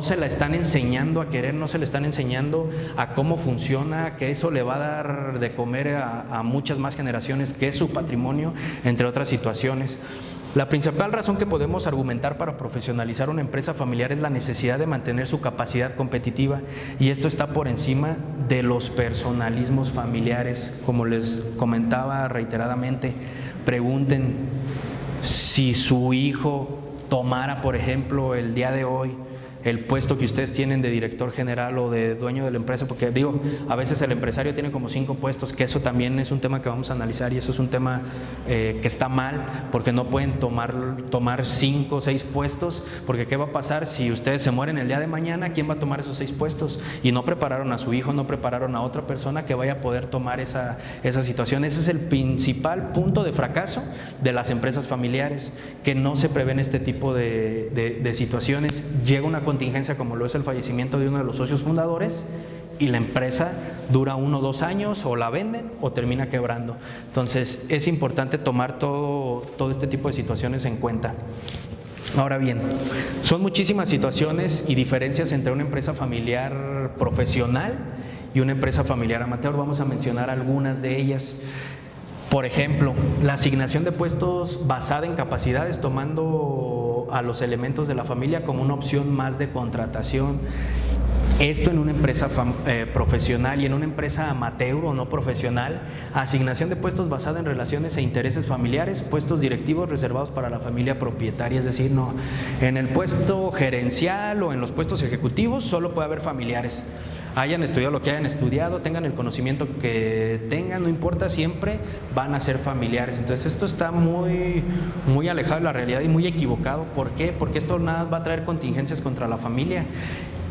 se la están enseñando a querer, no se le están enseñando a cómo funciona, que eso le va a dar de comer a muchas más generaciones, que es su patrimonio, entre otras situaciones. La principal razón que podemos argumentar para profesionalizar una empresa familiar es la necesidad de mantener su capacidad competitiva, y esto está por encima de los personalismos familiares. Como les comentaba reiteradamente, pregunten si su hijo tomara, por ejemplo, el día de hoy el puesto que ustedes tienen de director general o de dueño de la empresa, porque digo, a veces el empresario tiene como 5 puestos, que eso también es un tema que vamos a analizar, y eso es un tema que está mal, porque no pueden tomar 5 o 6 puestos, porque ¿qué va a pasar si ustedes se mueren el día de mañana? ¿Quién va a tomar esos 6 puestos? Y no prepararon a su hijo, no prepararon a otra persona que vaya a poder tomar esa situación. Ese es el principal punto de fracaso de las empresas familiares, que no se prevén este tipo de situaciones. Llega una contingencia como lo es el fallecimiento de uno de los socios fundadores y la empresa dura 1 o 2 años, o la venden o termina quebrando. Entonces es importante tomar todo este tipo de situaciones en cuenta. Ahora bien, son muchísimas situaciones y diferencias entre una empresa familiar profesional y una empresa familiar amateur. Vamos a mencionar algunas de ellas. Por ejemplo, la asignación de puestos basada en capacidades, tomando a los elementos de la familia como una opción más de contratación. Esto en una empresa profesional. Y en una empresa amateur o no profesional, asignación de puestos basada en relaciones e intereses familiares, puestos directivos reservados para la familia propietaria. Es decir, no, en el puesto gerencial o en los puestos ejecutivos solo puede haber familiares. Hayan estudiado lo que hayan estudiado, tengan el conocimiento que tengan, no importa, siempre van a ser familiares. Entonces esto está muy alejado de la realidad y muy equivocado. ¿Por qué? Porque esto nada va a traer contingencias contra la familia.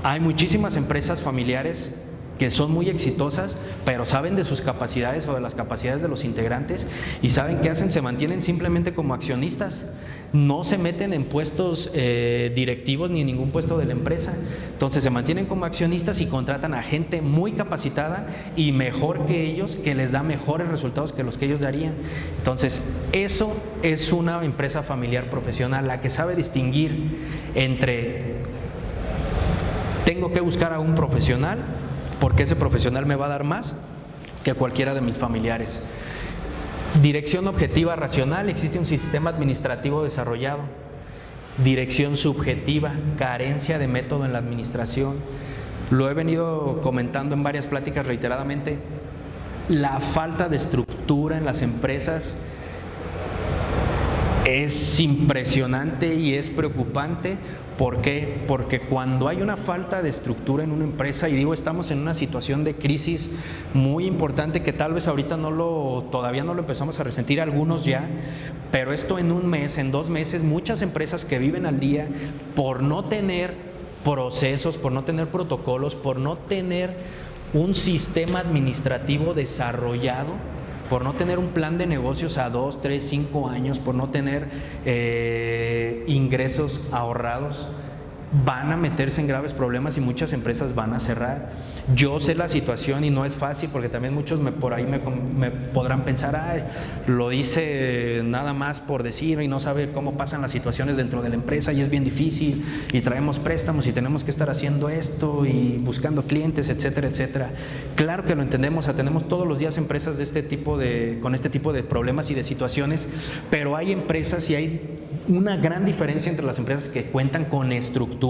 Hay muchísimas empresas familiares que son muy exitosas, pero saben de sus capacidades o de las capacidades de los integrantes, y saben qué hacen, se mantienen simplemente como accionistas. No se meten en puestos directivos ni en ningún puesto de la empresa. Entonces se mantienen como accionistas y contratan a gente muy capacitada y mejor que ellos, que les da mejores resultados que los que ellos darían. Entonces eso es una empresa familiar profesional, la que sabe distinguir entre tengo que buscar a un profesional porque ese profesional me va a dar más que cualquiera de mis familiares. Dirección objetiva racional, existe un sistema administrativo desarrollado. Dirección subjetiva, carencia de método en la administración. Lo he venido comentando en varias pláticas reiteradamente. La falta de estructura en las empresas es impresionante y es preocupante. ¿Por qué? Porque cuando hay una falta de estructura en una empresa, y digo, estamos en una situación de crisis muy importante que tal vez ahorita todavía no lo empezamos a resentir, algunos ya, pero esto en 1 mes, en 2 meses, muchas empresas que viven al día, por no tener procesos, por no tener protocolos, por no tener un sistema administrativo desarrollado, por no tener un plan de negocios a 2, 3, 5 años, por no tener ingresos ahorrados, van a meterse en graves problemas y muchas empresas van a cerrar. Yo sé la situación y no es fácil, porque también muchos por ahí me podrán pensar, ay, lo dice nada más por decir y no sabe cómo pasan las situaciones dentro de la empresa y es bien difícil y traemos préstamos y tenemos que estar haciendo esto y buscando clientes, etcétera, etcétera. Claro que lo entendemos, atendemos todos los días empresas con este tipo de problemas y de situaciones, pero hay empresas y hay una gran diferencia entre las empresas que cuentan con estructuras.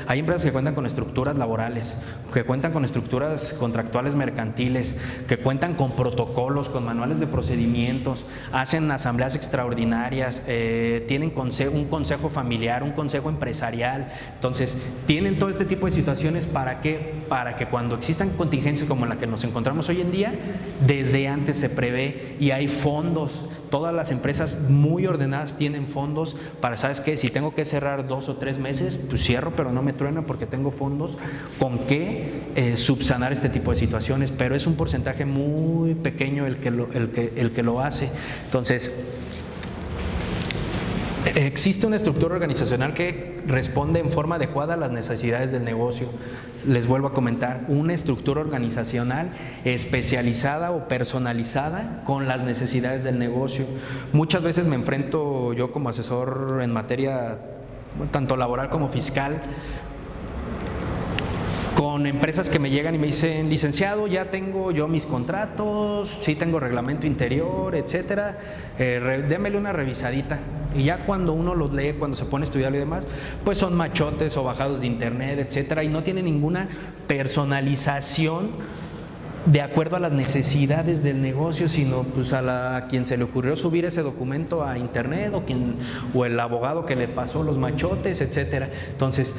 Hay empresas que cuentan con estructuras laborales, que cuentan con estructuras contractuales mercantiles, que cuentan con protocolos, con manuales de procedimientos, hacen asambleas extraordinarias, tienen un consejo familiar, un consejo empresarial. Entonces, tienen todo este tipo de situaciones para que cuando existan contingencias como la que nos encontramos hoy en día, desde antes se prevé y hay fondos. Todas las empresas muy ordenadas tienen fondos para, ¿sabes qué? Si tengo que cerrar 2 o 3 meses, pues cierro, pero no me truena porque tengo fondos con que subsanar este tipo de situaciones, pero es un porcentaje muy pequeño el que lo hace. Entonces, Existe una estructura organizacional que responde en forma adecuada a las necesidades del negocio. Les vuelvo a comentar, una estructura organizacional especializada o personalizada con las necesidades del negocio. Muchas veces me enfrento yo como asesor en materia tanto laboral como fiscal con empresas que me llegan y me dicen: licenciado, ya tengo yo mis contratos, sí tengo reglamento interior, etcétera, démele una revisadita. Y ya cuando uno los lee, cuando se pone a estudiar y demás, pues son machotes o bajados de internet, etcétera, y no tiene ninguna personalización de acuerdo a las necesidades del negocio, sino pues a quien se le ocurrió subir ese documento a internet, o el abogado que le pasó los machotes, etcétera. Entonces,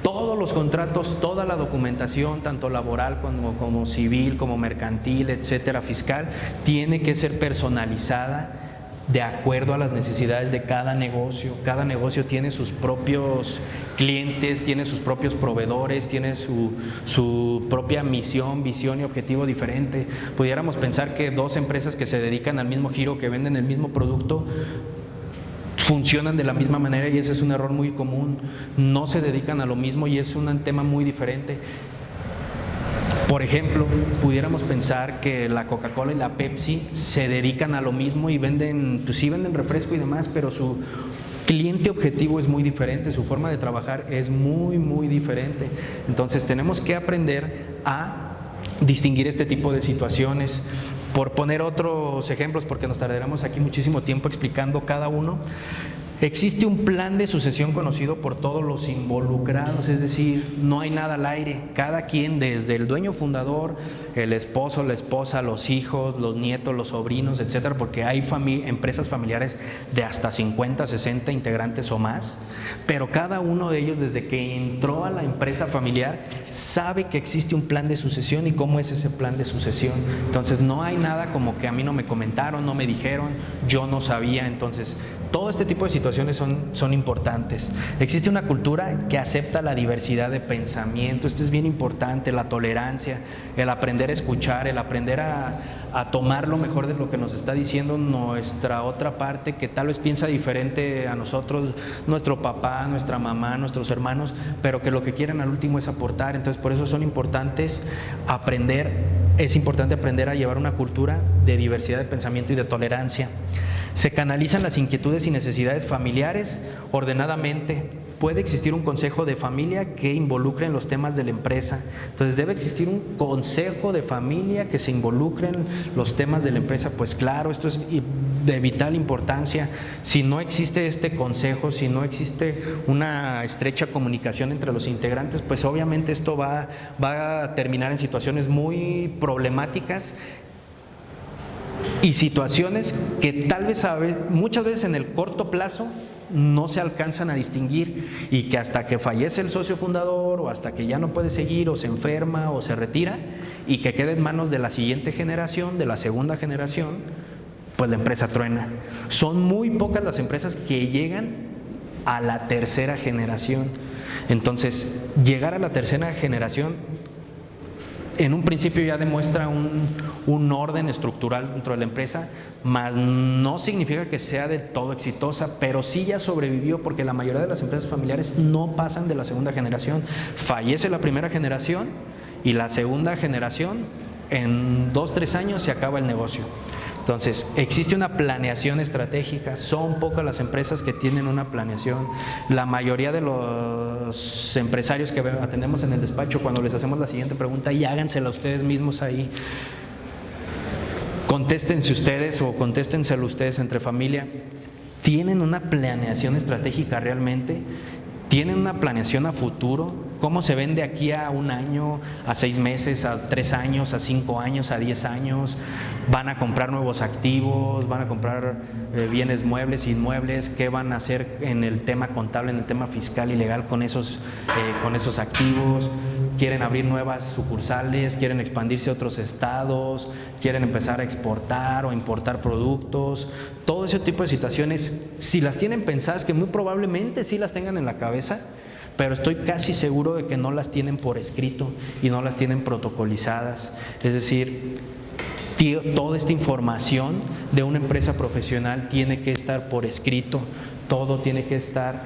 todos los contratos, toda la documentación, tanto laboral como civil, como mercantil, etcétera, fiscal, tiene que ser personalizada de acuerdo a las necesidades de cada negocio. Cada negocio tiene sus propios clientes, tiene sus propios proveedores, tiene su propia misión, visión y objetivo diferente. Pudiéramos pensar que dos empresas que se dedican al mismo giro, que venden el mismo producto, funcionan de la misma manera, y ese es un error muy común. No se dedican a lo mismo y es un tema muy diferente. Por ejemplo, pudiéramos pensar que la Coca-Cola y la Pepsi se dedican a lo mismo y venden, pues sí venden refresco y demás, pero su cliente objetivo es muy diferente, su forma de trabajar es muy, muy diferente. Entonces tenemos que aprender a distinguir este tipo de situaciones. Por poner otros ejemplos, porque nos tardaremos aquí muchísimo tiempo explicando cada uno, existe un plan de sucesión conocido por todos los involucrados, es decir, no hay nada al aire. Cada quien, desde el dueño fundador, el esposo, la esposa, los hijos, los nietos, los sobrinos, etcétera, porque hay empresas familiares de hasta 50, 60 integrantes o más, pero cada uno de ellos, desde que entró a la empresa familiar, sabe que existe un plan de sucesión y cómo es ese plan de sucesión. Entonces no hay nada como que a mí no me comentaron, no me dijeron, yo no sabía. Entonces todo este tipo de situaciones son importantes. Existe una cultura que acepta la diversidad de pensamiento. Esto es bien importante, la tolerancia, el aprender a escuchar, el aprender a tomar lo mejor de lo que nos está diciendo nuestra otra parte, que tal vez piensa diferente a nosotros, nuestro papá, nuestra mamá, nuestros hermanos, pero que lo que quieren al último es aportar. Entonces por eso es importante aprender a llevar una cultura de diversidad de pensamiento y de tolerancia. Se canalizan las inquietudes y necesidades familiares ordenadamente. Puede existir un consejo de familia que involucre en los temas de la empresa. Entonces debe existir un consejo de familia que se involucre en los temas de la empresa. Pues claro, esto es de vital importancia. Si no existe este consejo, si no existe una estrecha comunicación entre los integrantes, pues obviamente esto va a terminar en situaciones muy problemáticas y situaciones que tal vez muchas veces en el corto plazo no se alcanzan a distinguir, y que hasta que fallece el socio fundador, o hasta que ya no puede seguir, o se enferma, o se retira, y que quede en manos de la siguiente generación, de la segunda generación, pues la empresa truena. Son muy pocas las empresas que llegan a la tercera generación. Entonces, llegar a la tercera generación en un principio ya demuestra un orden estructural dentro de la empresa, mas no significa que sea de todo exitosa, pero sí ya sobrevivió, porque la mayoría de las empresas familiares no pasan de la segunda generación. Fallece la primera generación y la segunda generación, en 2-3 años se acaba el negocio. Entonces, existe una planeación estratégica. Son pocas las empresas que tienen una planeación. La mayoría de los empresarios que atendemos en el despacho, cuando les hacemos la siguiente pregunta, y hágansela ustedes mismos ahí, contéstense ustedes o contéstenselo ustedes entre familia, ¿tienen una planeación estratégica realmente? ¿Tienen una planeación a futuro? ¿Cómo se ven de aquí a 1 año, a 6 meses, a 3 años, a 5 años, a 10 años? ¿Van a comprar nuevos activos? ¿Van a comprar bienes muebles, inmuebles? ¿Qué van a hacer en el tema contable, en el tema fiscal y legal con esos activos? ¿Quieren abrir nuevas sucursales? ¿Quieren expandirse a otros estados? ¿Quieren empezar a exportar o importar productos? Todo ese tipo de situaciones, si las tienen pensadas, que muy probablemente sí las tengan en la cabeza, pero estoy casi seguro de que no las tienen por escrito y no las tienen protocolizadas. Es decir, toda esta información de una empresa profesional tiene que estar por escrito. todo tiene que estar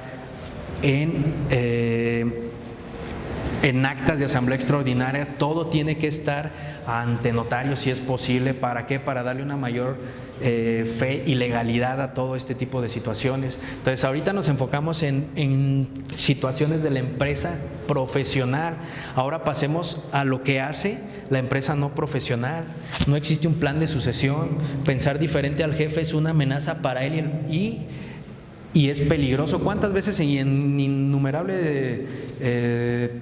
en actas de asamblea extraordinaria, todo tiene que estar ante notario si es posible. ¿Para qué? Para darle una mayor fe y legalidad a todo este tipo de situaciones. Entonces ahorita nos enfocamos en situaciones de la empresa profesional. Ahora pasemos a lo que hace la empresa no profesional. No existe un plan de sucesión. Pensar diferente al jefe es una amenaza para él y es peligroso. ¿Cuántas veces en innumerable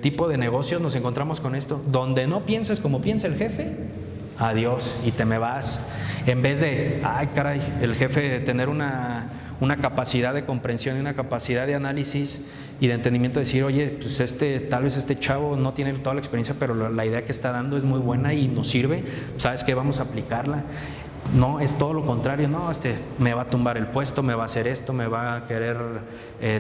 tipo de negocios nos encontramos con esto? Donde no pienses como piensa el jefe, adiós y te me vas. En vez de, ay caray, el jefe tener una capacidad de comprensión y una capacidad de análisis y de entendimiento, de decir, oye, pues tal vez este chavo no tiene toda la experiencia, pero la idea que está dando es muy buena y nos sirve, ¿sabes qué? Vamos a aplicarla. No, es todo lo contrario. No, me va a tumbar el puesto, me va a hacer esto, me va a querer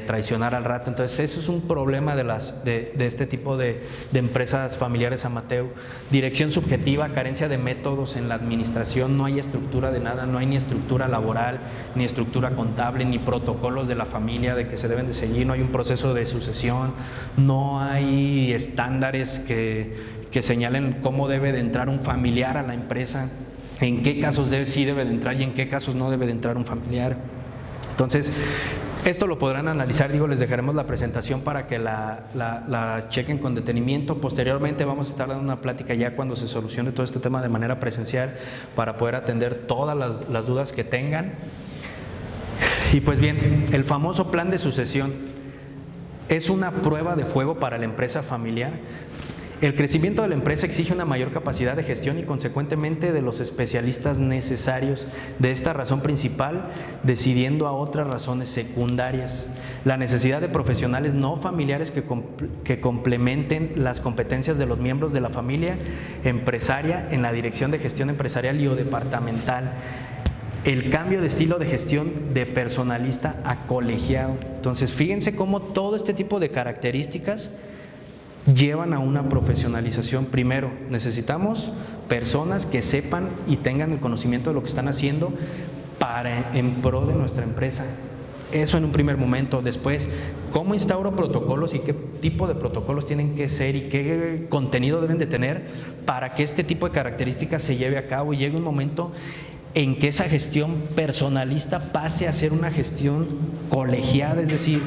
traicionar al rato. Entonces eso es un problema de este tipo de empresas familiares amateur. Dirección subjetiva, carencia de métodos en la administración, no hay estructura de nada, no hay ni estructura laboral, ni estructura contable, ni protocolos de la familia de que se deben de seguir, no hay un proceso de sucesión, no hay estándares que señalen cómo debe de entrar un familiar a la empresa, en qué casos sí debe de entrar y en qué casos no debe de entrar un familiar. Entonces, esto lo podrán analizar, les dejaremos la presentación para que la chequen con detenimiento. Posteriormente vamos a estar dando una plática ya cuando se solucione todo este tema de manera presencial para poder atender todas las dudas que tengan. Y pues bien, el famoso plan de sucesión es una prueba de fuego para la empresa familiar. El crecimiento de la empresa exige una mayor capacidad de gestión y consecuentemente de los especialistas necesarios. De esta razón principal, decidiendo a otras razones secundarias. La necesidad de profesionales no familiares que complementen las competencias de los miembros de la familia empresaria en la dirección de gestión empresarial y o departamental. El cambio de estilo de gestión de personalista a colegiado. Entonces, fíjense cómo todo este tipo de características llevan a una profesionalización. Primero, necesitamos personas que sepan y tengan el conocimiento de lo que están haciendo en pro de nuestra empresa. Eso en un primer momento. Después, ¿cómo instauro protocolos y qué tipo de protocolos tienen que ser y qué contenido deben de tener para que este tipo de características se lleve a cabo y llegue un momento en que esa gestión personalista pase a ser una gestión colegiada? Es decir,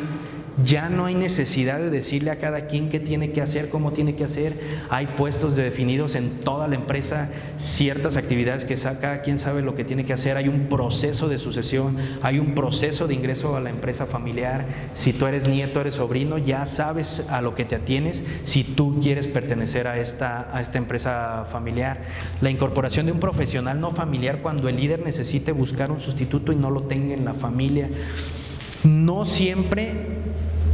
ya no hay necesidad de decirle a cada quien qué tiene que hacer, cómo tiene que hacer. Hay puestos definidos en toda la empresa, ciertas actividades que cada quien sabe lo que tiene que hacer. Hay un proceso de sucesión, hay un proceso de ingreso a la empresa familiar. Si tú eres nieto, eres sobrino, ya sabes a lo que te atienes si tú quieres pertenecer a esta empresa familiar. La incorporación de un profesional no familiar cuando el líder necesite buscar un sustituto y no lo tenga en la familia. No siempre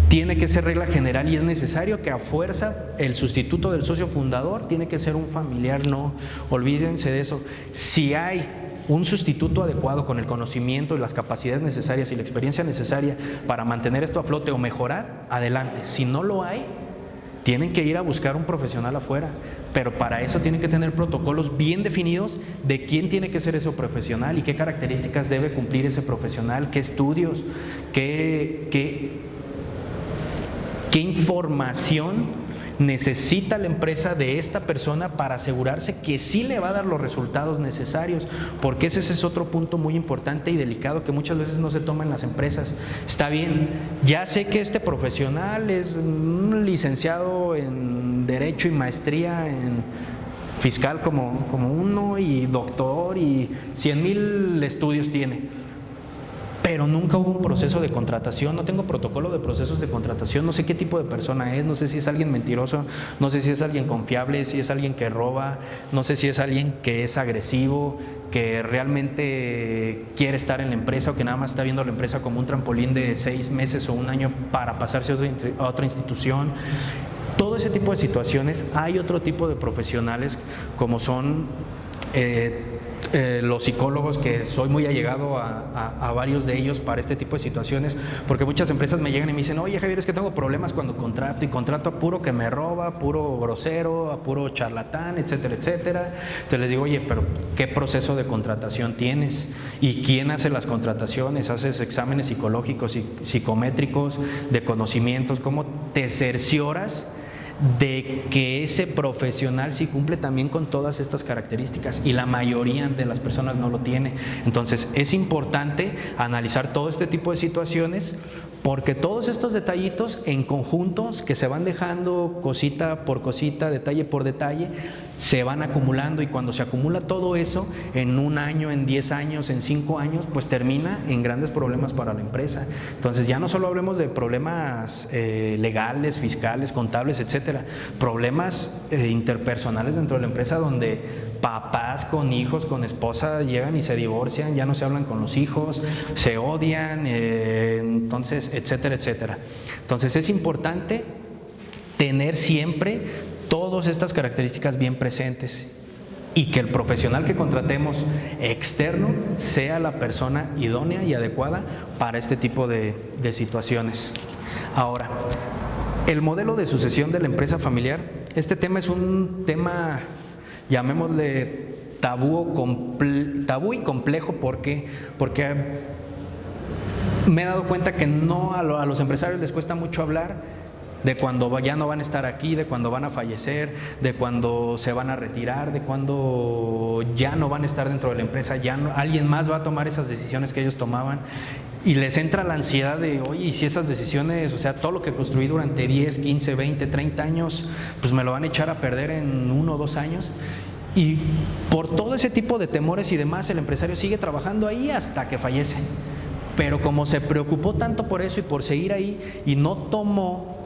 tiene que ser regla general y es necesario que a fuerza el sustituto del socio fundador tiene que ser un familiar. No, olvídense de eso. Si hay un sustituto adecuado con el conocimiento y las capacidades necesarias y la experiencia necesaria para mantener esto a flote o mejorar, adelante. Si no lo hay, tienen que ir a buscar un profesional afuera, pero para eso tienen que tener protocolos bien definidos de quién tiene que ser ese profesional y qué características debe cumplir ese profesional, qué estudios, qué información necesita la empresa de esta persona para asegurarse que sí le va a dar los resultados necesarios, porque ese es otro punto muy importante y delicado que muchas veces no se toma en las empresas. Está bien, ya sé que este profesional es un licenciado en Derecho y maestría en fiscal como uno y doctor y 100,000 estudios tiene. Pero nunca hubo un proceso de contratación, no tengo protocolo de procesos de contratación, no sé qué tipo de persona es, no sé si es alguien mentiroso, no sé si es alguien confiable, si es alguien que roba, no sé si es alguien que es agresivo, que realmente quiere estar en la empresa o que nada más está viendo la empresa como un trampolín de 6 meses o un año para pasarse a otra institución. Todo ese tipo de situaciones. Hay otro tipo de profesionales como son los psicólogos, que soy muy allegado a varios de ellos para este tipo de situaciones, porque muchas empresas me llegan y me dicen, oye Javier, es que tengo problemas cuando contrato, y contrato a puro que me roba, a puro grosero, a puro charlatán, etcétera, etcétera. Entonces les digo, oye, pero ¿qué proceso de contratación tienes? ¿Y quién hace las contrataciones? ¿Haces exámenes psicológicos y psicométricos de conocimientos? ¿Cómo te cercioras de que ese profesional sí cumple también con todas estas características? Y la mayoría de las personas no lo tiene. Entonces es importante analizar todo este tipo de situaciones, porque todos estos detallitos en conjuntos que se van dejando cosita por cosita, detalle por detalle, se van acumulando, y cuando se acumula todo eso en un año, en 10 años, en 5 años, pues termina en grandes problemas para la empresa. Entonces ya no solo hablemos de problemas legales, fiscales, contables, etcétera, problemas interpersonales dentro de la empresa, donde papás con hijos, con esposa, llegan y se divorcian, ya no se hablan con los hijos, se odian, entonces, etcétera, etcétera. Entonces es importante tener siempre todas estas características bien presentes, y que el profesional que contratemos externo sea la persona idónea y adecuada para este tipo de situaciones. Ahora, el modelo de sucesión de la empresa familiar, este tema es un tema, llamémosle tabú y complejo. Porque me he dado cuenta que no a los empresarios les cuesta mucho hablar de cuando ya no van a estar aquí, de cuando van a fallecer, de cuando se van a retirar, de cuando ya no van a estar dentro de la empresa, ya no, alguien más va a tomar esas decisiones que ellos tomaban, y les entra la ansiedad de, oye, y si esas decisiones, o sea, todo lo que construí durante 10, 15, 20, 30 años, pues me lo van a echar a perder en 1 o 2 años. Y por todo ese tipo de temores y demás, el empresario sigue trabajando ahí hasta que fallece. Pero como se preocupó tanto por eso y por seguir ahí, y no tomó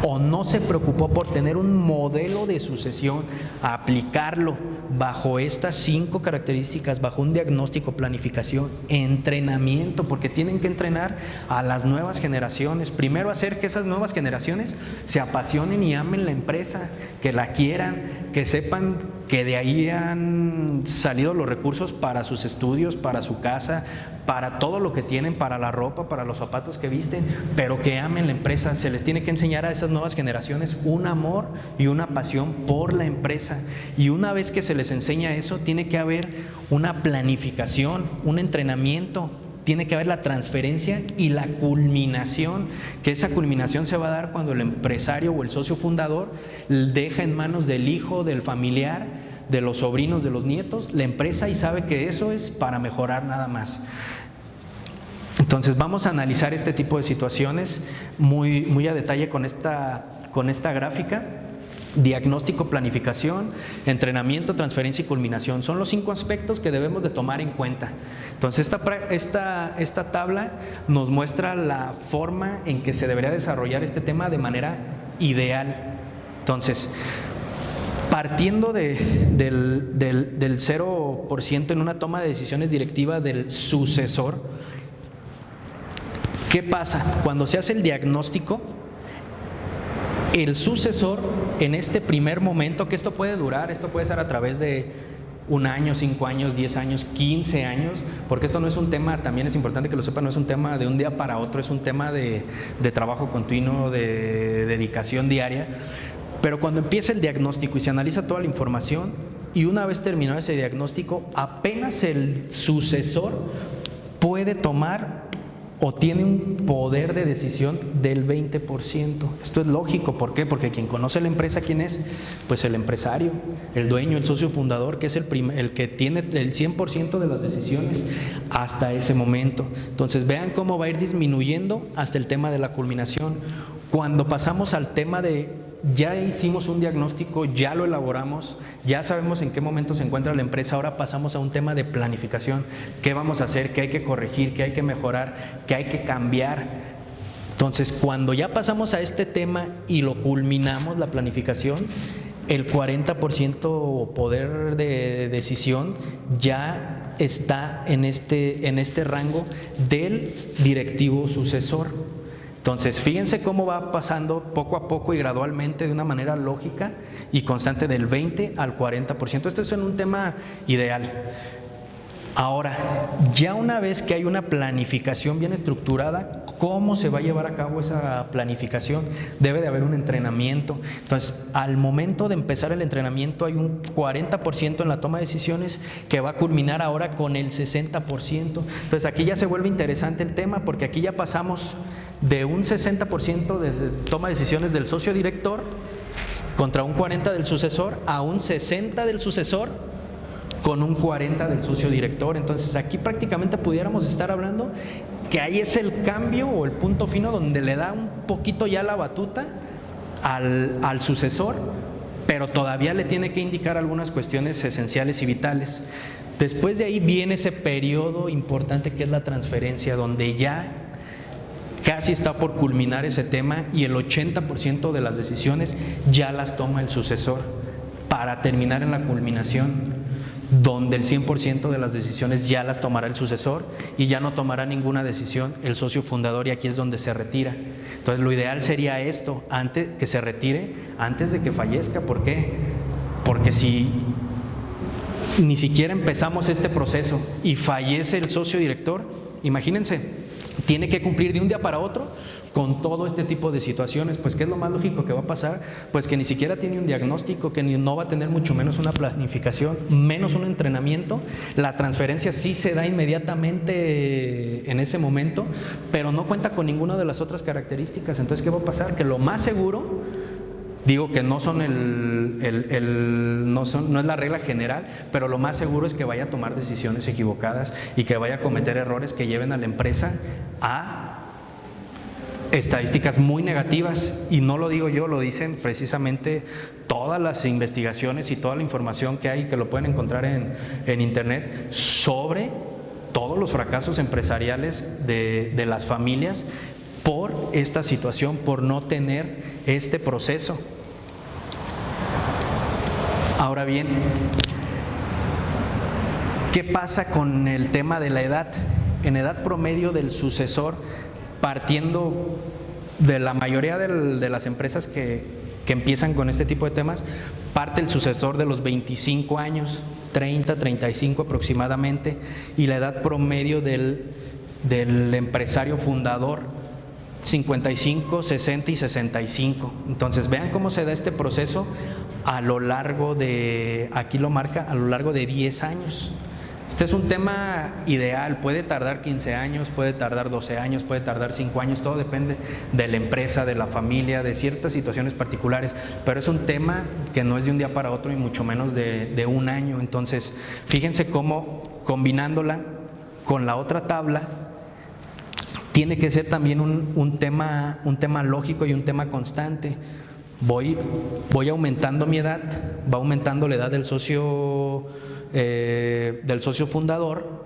o no se preocupó por tener un modelo de sucesión, aplicarlo bajo estas 5 características, bajo un diagnóstico, planificación, entrenamiento, porque tienen que entrenar a las nuevas generaciones. Primero, hacer que esas nuevas generaciones se apasionen y amen la empresa, que la quieran, que sepan que de ahí han salido los recursos para sus estudios, para su casa, para todo lo que tienen, para la ropa, para los zapatos que visten, pero que amen la empresa. Se les tiene que enseñar a esas nuevas generaciones un amor y una pasión por la empresa. Y una vez que se les enseña eso, tiene que haber una planificación, un entrenamiento, tiene que haber la transferencia y la culminación, que esa culminación se va a dar cuando el empresario o el socio fundador deja en manos del hijo, del familiar, de los sobrinos, de los nietos, la empresa, y sabe que eso es para mejorar nada más. Entonces vamos a analizar este tipo de situaciones muy a detalle con esta gráfica. Diagnóstico, planificación, entrenamiento, transferencia y culminación. Son los 5 aspectos que debemos de tomar en cuenta. Entonces esta tabla nos muestra la forma en que se debería desarrollar este tema de manera ideal. Entonces, partiendo del 0% en una toma de decisiones directiva del sucesor, ¿qué pasa? Cuando se hace el diagnóstico, el sucesor, en este primer momento, que esto puede durar, esto puede ser a través de 1 año, 5 años, 10 años, 15 años, porque esto no es un tema, también es importante que lo sepan, no es un tema de un día para otro, es un tema de trabajo continuo, de dedicación diaria. Pero cuando empieza el diagnóstico y se analiza toda la información, y una vez terminado ese diagnóstico, apenas el sucesor puede tomar o tiene un poder de decisión del 20%. Esto es lógico, ¿por qué? Porque quien conoce la empresa, ¿quién es? Pues el empresario, el dueño, el socio fundador, que es el que tiene el 100% de las decisiones hasta ese momento. Entonces vean cómo va a ir disminuyendo hasta el tema de la culminación. Cuando pasamos al tema de ya hicimos un diagnóstico, ya lo elaboramos, ya sabemos en qué momento se encuentra la empresa, ahora pasamos a un tema de planificación. ¿Qué vamos a hacer? ¿Qué hay que corregir? ¿Qué hay que mejorar? ¿Qué hay que cambiar? Entonces, cuando ya pasamos a este tema y lo culminamos, la planificación, el 40% poder de decisión ya está en este rango del directivo sucesor. Entonces, fíjense cómo va pasando poco a poco y gradualmente de una manera lógica y constante del 20 al 40%. Esto es en un tema ideal. Ahora, ya una vez que hay una planificación bien estructurada, ¿cómo se va a llevar a cabo esa planificación? Debe de haber un entrenamiento. Entonces, al momento de empezar el entrenamiento hay un 40% en la toma de decisiones que va a culminar ahora con el 60%. Entonces, aquí ya se vuelve interesante el tema porque aquí ya pasamos de un 60% de toma de decisiones del socio director contra un 40% del sucesor a un 60% del sucesor con un 40% del socio director. Entonces aquí prácticamente pudiéramos estar hablando que ahí es el cambio o el punto fino donde le da un poquito ya la batuta al sucesor, pero todavía le tiene que indicar algunas cuestiones esenciales y vitales. Después de ahí viene ese periodo importante que es la transferencia, donde ya casi está por culminar ese tema y el 80% de las decisiones ya las toma el sucesor para terminar en la culminación, donde el 100% de las decisiones ya las tomará el sucesor y ya no tomará ninguna decisión el socio fundador, y aquí es donde se retira. Entonces lo ideal sería esto, antes que se retire, antes de que fallezca. ¿Por qué? Porque si ni siquiera empezamos este proceso y fallece el socio director, imagínense, tiene que cumplir de un día para otro con todo este tipo de situaciones. Pues ¿qué es lo más lógico que va a pasar? Pues que ni siquiera tiene un diagnóstico, que no va a tener mucho menos una planificación, menos un entrenamiento. La transferencia sí se da inmediatamente en ese momento, pero no cuenta con ninguna de las otras características. Entonces, ¿qué va a pasar? Que lo más seguro, digo que no son no es la regla general, pero lo más seguro es que vaya a tomar decisiones equivocadas y que vaya a cometer errores que lleven a la empresa a estadísticas muy negativas. Y no lo digo yo, lo dicen precisamente todas las investigaciones y toda la información que hay, que lo pueden encontrar en internet, sobre todos los fracasos empresariales de las familias por esta situación, por no tener este proceso. Ahora bien, ¿qué pasa con el tema de la edad? En edad promedio del sucesor, partiendo de la mayoría de las empresas que empiezan con este tipo de temas, parte el sucesor de los 25 años, 30, 35 aproximadamente, y la edad promedio del empresario fundador, 55, 60 y 65. Entonces vean cómo se da este proceso a lo largo de, aquí lo marca, a lo largo de 10 años. Este es un tema ideal, puede tardar 15 años, puede tardar 12 años, puede tardar 5 años, todo depende de la empresa, de la familia, de ciertas situaciones particulares, pero es un tema que no es de un día para otro y mucho menos de un año. Entonces, fíjense cómo combinándola con la otra tabla, tiene que ser también un tema lógico y un tema constante. Voy aumentando mi edad, va aumentando la edad del socio fundador,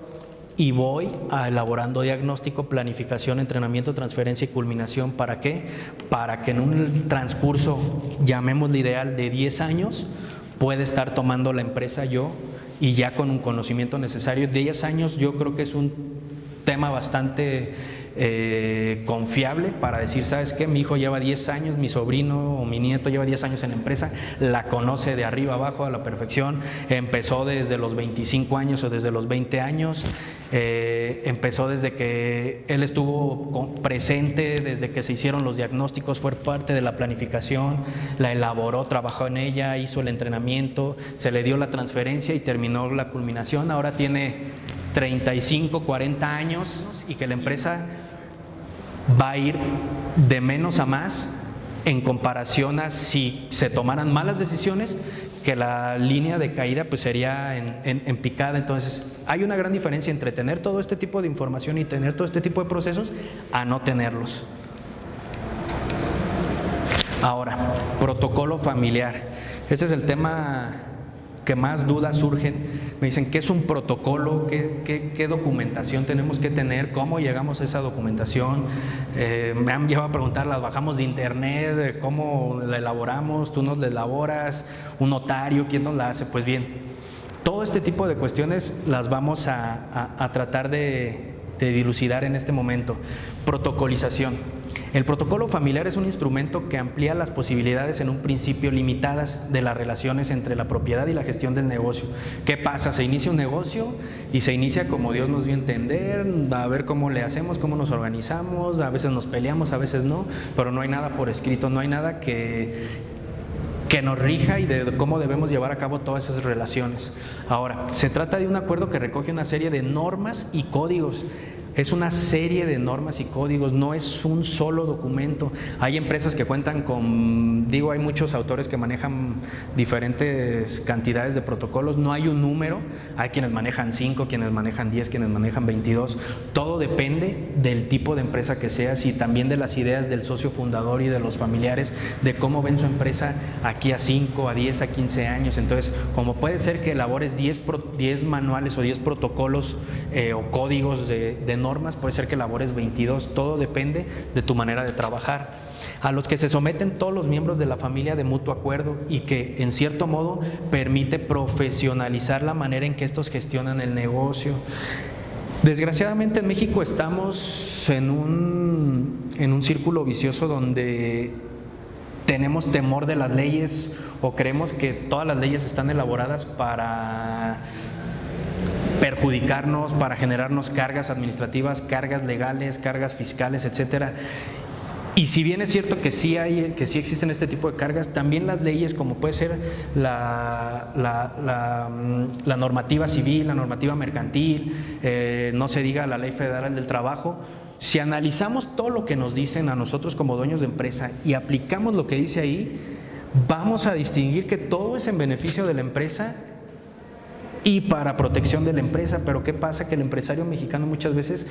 y voy elaborando diagnóstico, planificación, entrenamiento, transferencia y culminación. ¿Para qué? Para que en un transcurso, llamémosle ideal, de 10 años, pueda estar tomando la empresa yo, y ya con un conocimiento necesario. 10 años yo creo que es un tema bastante confiable para decir, ¿sabes qué? Mi hijo lleva 10 años, mi sobrino o mi nieto lleva 10 años en la empresa, la conoce de arriba abajo a la perfección, empezó desde los 25 años o desde los 20 años, empezó desde que él estuvo presente, desde que se hicieron los diagnósticos, fue parte de la planificación, la elaboró, trabajó en ella, hizo el entrenamiento, se le dio la transferencia y terminó la culminación. Ahora tiene 35, 40 años y que la empresa va a ir de menos a más en comparación a si se tomaran malas decisiones, que la línea de caída pues sería en picada. Entonces hay una gran diferencia entre tener todo este tipo de información y tener todo este tipo de procesos a no tenerlos. Ahora, protocolo familiar. Ese es el tema que más dudas surgen. Me dicen, ¿qué es un protocolo? ¿Qué documentación tenemos que tener? ¿Cómo llegamos a esa documentación? Me han llevado a preguntar, ¿las bajamos de internet? ¿Cómo la elaboramos? ¿Tú nos la elaboras? ¿Un notario? ¿Quién nos la hace? Pues bien, todo este tipo de cuestiones las vamos a tratar de dilucidar en este momento. Protocolización. El protocolo familiar es un instrumento que amplía las posibilidades en un principio limitadas de las relaciones entre la propiedad y la gestión del negocio. ¿Qué pasa? Se inicia un negocio y se inicia como Dios nos dio a entender, a ver cómo le hacemos, cómo nos organizamos, a veces nos peleamos, a veces no, pero no hay nada por escrito, no hay nada que nos rija y de cómo debemos llevar a cabo todas esas relaciones. Ahora, se trata de un acuerdo que recoge una serie de normas y códigos. Es una serie de normas y códigos, no es un solo documento. Hay empresas que cuentan con, hay muchos autores que manejan diferentes cantidades de protocolos, no hay un número, hay quienes manejan 5, quienes manejan 10, quienes manejan 22. Todo depende del tipo de empresa que seas y también de las ideas del socio fundador y de los familiares, de cómo ven su empresa aquí a 5, a 10, a 15 años. Entonces, como puede ser que elabores 10 manuales o 10 protocolos o códigos de normas, puede ser que elabores 22, todo depende de tu manera de trabajar. A los que se someten todos los miembros de la familia de mutuo acuerdo y que en cierto modo permite profesionalizar la manera en que estos gestionan el negocio. Desgraciadamente en México estamos en un círculo vicioso donde tenemos temor de las leyes o creemos que todas las leyes están elaboradas para perjudicarnos, para generarnos cargas administrativas, cargas legales, cargas fiscales, etcétera. Y si bien es cierto que sí existen este tipo de cargas, también las leyes, como puede ser la normativa civil, la normativa mercantil, no se diga la Ley Federal del Trabajo, si analizamos todo lo que nos dicen a nosotros como dueños de empresa y aplicamos lo que dice ahí, vamos a distinguir que todo es en beneficio de la empresa y para protección de la empresa. Pero ¿qué pasa? Que el empresario mexicano muchas veces,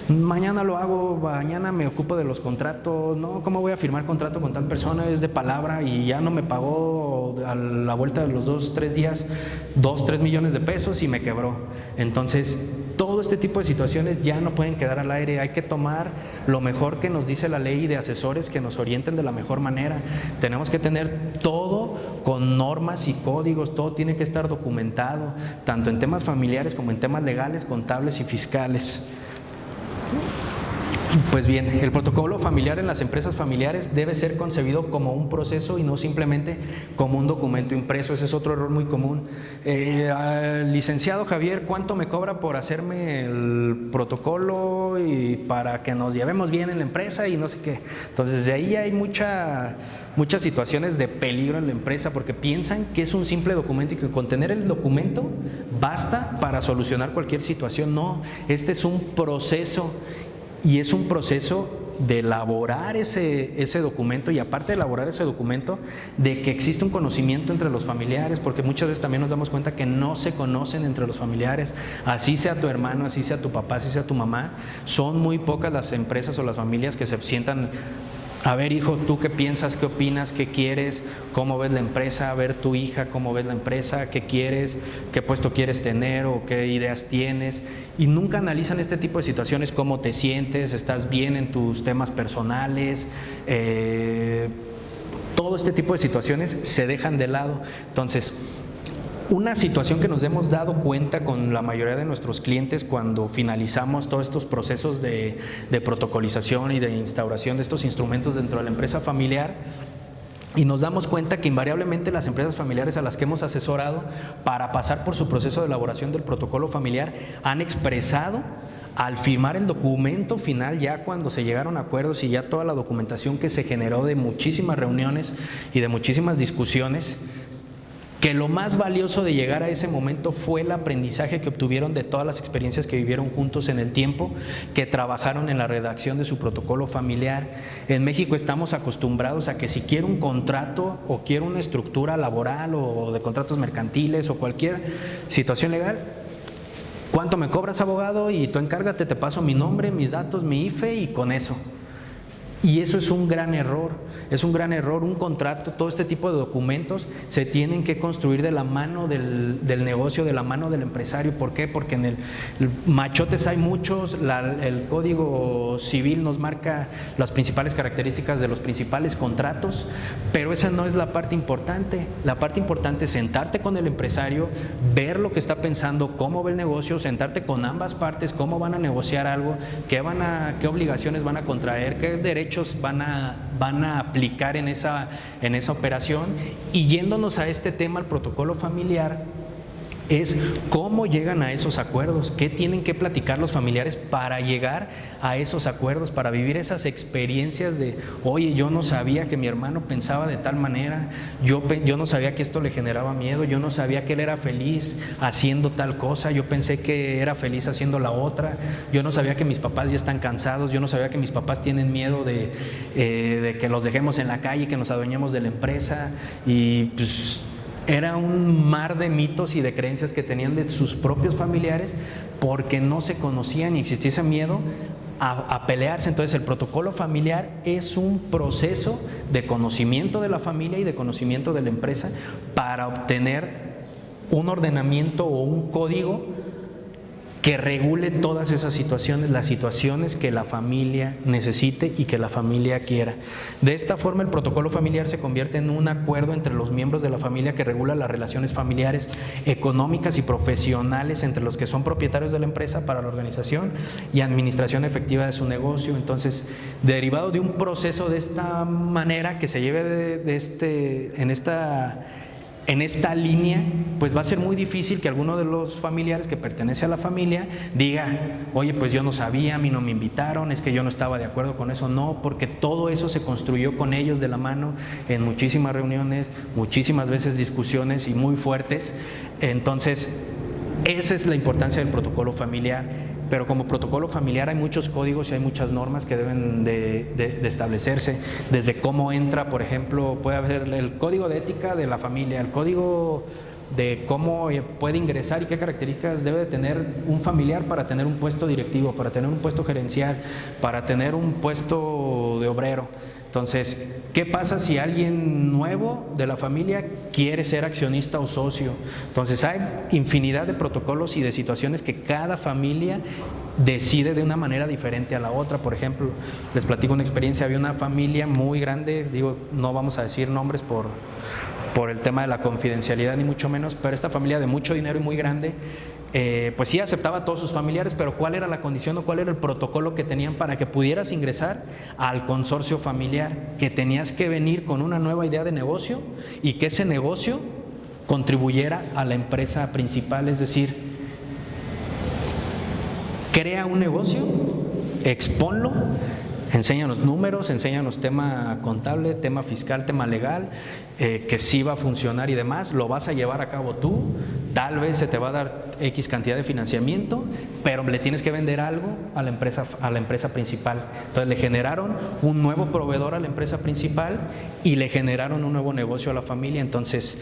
mañana lo hago, mañana me ocupo de los contratos, no, ¿cómo voy a firmar contrato con tal persona? Es de palabra y ya no me pagó a la vuelta de los 2-3 días 2-3 millones de pesos y me quebró. Entonces, todo este tipo de situaciones ya no pueden quedar al aire, hay que tomar lo mejor que nos dice la ley de asesores que nos orienten de la mejor manera. Tenemos que tener todo con normas y códigos, todo tiene que estar documentado, tanto en temas familiares como en temas legales, contables y fiscales. Pues bien, el protocolo familiar en las empresas familiares debe ser concebido como un proceso y no simplemente como un documento impreso. Ese es otro error muy común. Licenciado Javier, ¿cuánto me cobra por hacerme el protocolo y para que nos llevemos bien en la empresa y no sé qué? Entonces, de ahí hay muchas situaciones de peligro en la empresa porque piensan que es un simple documento y que con tener el documento basta para solucionar cualquier situación. No, este es un proceso. Y es un proceso de elaborar ese documento y aparte de elaborar ese documento, de que existe un conocimiento entre los familiares, porque muchas veces también nos damos cuenta que no se conocen entre los familiares, así sea tu hermano, así sea tu papá, así sea tu mamá, son muy pocas las empresas o las familias que se sientan. A ver, hijo, ¿tú qué piensas? ¿Qué opinas? ¿Qué quieres? ¿Cómo ves la empresa? A ver, tu hija, ¿cómo ves la empresa? ¿Qué quieres? ¿Qué puesto quieres tener? ¿O qué ideas tienes? Y nunca analizan este tipo de situaciones, cómo te sientes, estás bien en tus temas personales, todo este tipo de situaciones se dejan de lado. Entonces, una situación que nos hemos dado cuenta con la mayoría de nuestros clientes cuando finalizamos todos estos procesos de protocolización y de instauración de estos instrumentos dentro de la empresa familiar, y nos damos cuenta que invariablemente las empresas familiares a las que hemos asesorado para pasar por su proceso de elaboración del protocolo familiar han expresado al firmar el documento final, ya cuando se llegaron a acuerdos y ya toda la documentación que se generó de muchísimas reuniones y de muchísimas discusiones, que lo más valioso de llegar a ese momento fue el aprendizaje que obtuvieron de todas las experiencias que vivieron juntos en el tiempo, que trabajaron en la redacción de su protocolo familiar. En México estamos acostumbrados a que si quiero un contrato o quiero una estructura laboral o de contratos mercantiles o cualquier situación legal, ¿cuánto me cobras, abogado? Y tú encárgate, te paso mi nombre, mis datos, mi IFE y con eso. Y eso es un gran error, un contrato, todo este tipo de documentos se tienen que construir de la mano del negocio, de la mano del empresario. ¿Por qué? Porque en el machotes hay muchos, el Código Civil nos marca las principales características de los principales contratos, pero esa no es la parte importante. La parte importante es sentarte con el empresario, ver lo que está pensando, cómo ve el negocio, sentarte con ambas partes, cómo van a negociar algo, qué obligaciones van a contraer, qué derechos van a aplicar en esa operación. Y yéndonos a este tema, el protocolo familiar, es cómo llegan a esos acuerdos, qué tienen que platicar los familiares para llegar a esos acuerdos, para vivir esas experiencias de, oye, yo no sabía que mi hermano pensaba de tal manera, yo no sabía que esto le generaba miedo, yo no sabía que él era feliz haciendo tal cosa, yo pensé que era feliz haciendo la otra, yo no sabía que mis papás ya están cansados, yo no sabía que mis papás tienen miedo de que los dejemos en la calle, que nos adueñemos de la empresa. Y pues era un mar de mitos y de creencias que tenían de sus propios familiares porque no se conocían y existía ese miedo a pelearse. Entonces el protocolo familiar es un proceso de conocimiento de la familia y de conocimiento de la empresa para obtener un ordenamiento o un código que regule todas esas situaciones, las situaciones que la familia necesite y que la familia quiera. De esta forma, el protocolo familiar se convierte en un acuerdo entre los miembros de la familia que regula las relaciones familiares, económicas y profesionales entre los que son propietarios de la empresa para la organización y administración efectiva de su negocio. Entonces, derivado de un proceso de esta manera que se lleve en esta línea, pues va a ser muy difícil que alguno de los familiares que pertenece a la familia diga, oye, pues yo no sabía, a mí no me invitaron, es que yo no estaba de acuerdo con eso. No, porque todo eso se construyó con ellos de la mano en muchísimas reuniones, muchísimas veces discusiones y muy fuertes. Entonces, esa es la importancia del protocolo familiar. Pero como protocolo familiar hay muchos códigos y hay muchas normas que deben de establecerse, desde cómo entra, por ejemplo, puede haber el código de ética de la familia, el código de cómo puede ingresar y qué características debe de tener un familiar para tener un puesto directivo, para tener un puesto gerencial, para tener un puesto de obrero. Entonces, ¿qué pasa si alguien nuevo de la familia quiere ser accionista o socio? Entonces, hay infinidad de protocolos y de situaciones que cada familia decide de una manera diferente a la otra. Por ejemplo, les platico una experiencia, había una familia muy grande, digo, no vamos a decir nombres por el tema de la confidencialidad ni mucho menos, pero esta familia de mucho dinero y muy grande, pues sí aceptaba a todos sus familiares, pero ¿cuál era la condición o cuál era el protocolo que tenían para que pudieras ingresar al consorcio familiar? Que tenías que venir con una nueva idea de negocio y que ese negocio contribuyera a la empresa principal. Es decir, crea un negocio, expónlo, enséñanos números, enséñanos tema contable, tema fiscal, tema legal, que sí va a funcionar y demás, lo vas a llevar a cabo tú, tal vez se te va a dar X cantidad de financiamiento, pero le tienes que vender algo a la empresa principal. Entonces le generaron un nuevo proveedor a la empresa principal y le generaron un nuevo negocio a la familia. Entonces,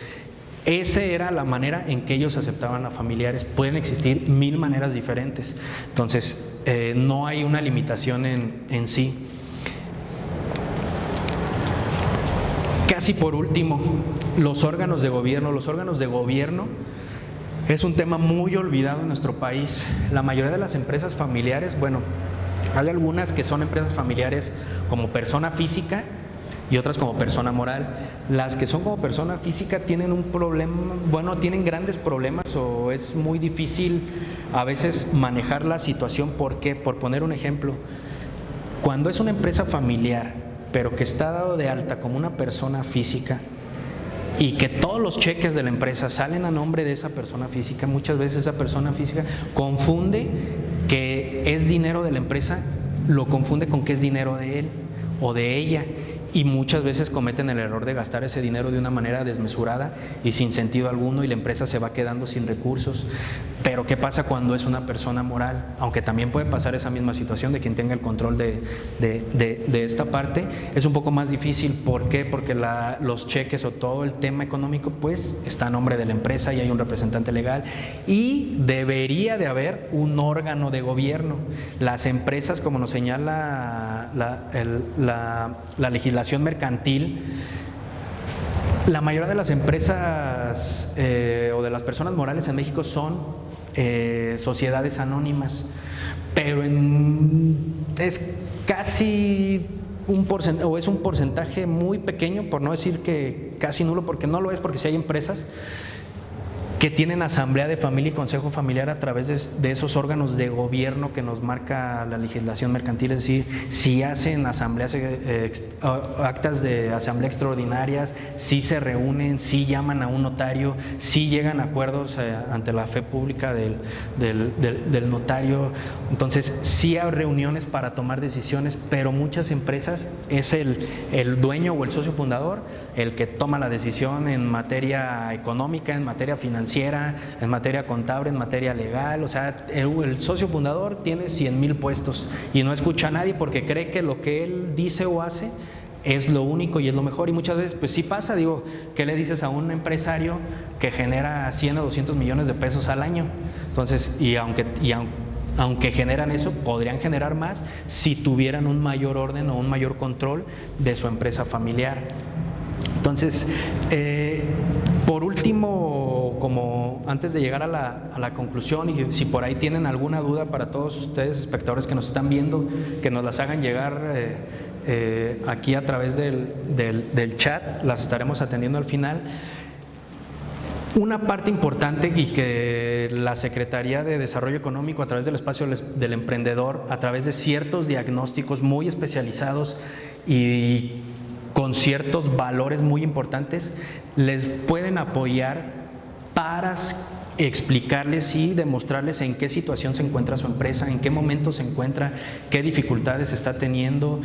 esa era la manera en que ellos aceptaban a familiares. Pueden existir 1000 maneras diferentes. Entonces, no hay una limitación en sí. Casi por último, los órganos de gobierno. Los órganos de gobierno es un tema muy olvidado en nuestro país. La mayoría de las empresas familiares, bueno, hay algunas que son empresas familiares como persona física y otras como persona moral. Las que son como persona física tienen un problema, bueno, tienen grandes problemas o es muy difícil a veces manejar la situación. ¿Por qué? Por poner un ejemplo, cuando es una empresa familiar, pero que está dado de alta como una persona física y que todos los cheques de la empresa salen a nombre de esa persona física, muchas veces esa persona física confunde que es dinero de la empresa, lo confunde con que es dinero de él o de ella. y muchas veces cometen el error de gastar ese dinero de una manera desmesurada y sin sentido alguno, y la empresa se va quedando sin recursos. Pero ¿qué pasa cuando es una persona moral? Aunque también puede pasar esa misma situación de quien tenga el control de esta parte, es un poco más difícil. ¿Por qué? Porque los cheques o todo el tema económico pues está a nombre de la empresa y hay un representante legal, y debería de haber un órgano de gobierno. Las empresas, como nos señala la legislación mercantil, la mayoría de las empresas o de las personas morales en México son sociedades anónimas, pero es casi un porcentaje muy pequeño, por no decir que casi nulo, porque no lo es, porque sí hay empresas que tienen asamblea de familia y consejo familiar a través de esos órganos de gobierno que nos marca la legislación mercantil. Es decir, si hacen asambleas, actas de asamblea extraordinarias, si se reúnen, si llaman a un notario, si llegan a acuerdos ante la fe pública del notario. Entonces, sí hay reuniones para tomar decisiones, pero muchas empresas es el dueño o el socio fundador el que toma la decisión en materia económica, en materia financiera, en materia contable, en materia legal. O sea, el socio fundador tiene 100,000 puestos y no escucha a nadie porque cree que lo que él dice o hace es lo único y es lo mejor. Y muchas veces pues sí pasa. Digo, ¿qué le dices a un empresario que genera 100 o 200 millones de pesos al año? Entonces, aunque generan eso, podrían generar más si tuvieran un mayor orden o un mayor control de su empresa familiar. Entonces, por último, como antes de llegar a la conclusión, y si por ahí tienen alguna duda para todos ustedes, espectadores que nos están viendo, que nos las hagan llegar aquí a través del chat, las estaremos atendiendo al final. Una parte importante, y que la Secretaría de Desarrollo Económico, a través del espacio del emprendedor, a través de ciertos diagnósticos muy especializados y con ciertos valores muy importantes, les pueden apoyar para explicarles y demostrarles en qué situación se encuentra su empresa, en qué momento se encuentra, qué dificultades está teniendo,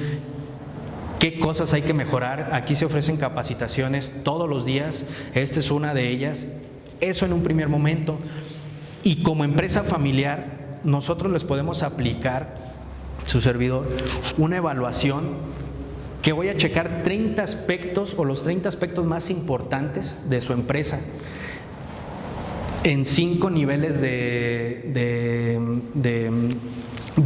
qué cosas hay que mejorar. Aquí se ofrecen capacitaciones todos los días, esta es una de ellas. Eso en un primer momento. Y como empresa familiar, nosotros les podemos aplicar, su servidor, una evaluación que voy a checar 30 aspectos o los 30 aspectos más importantes de su empresa en 5 niveles de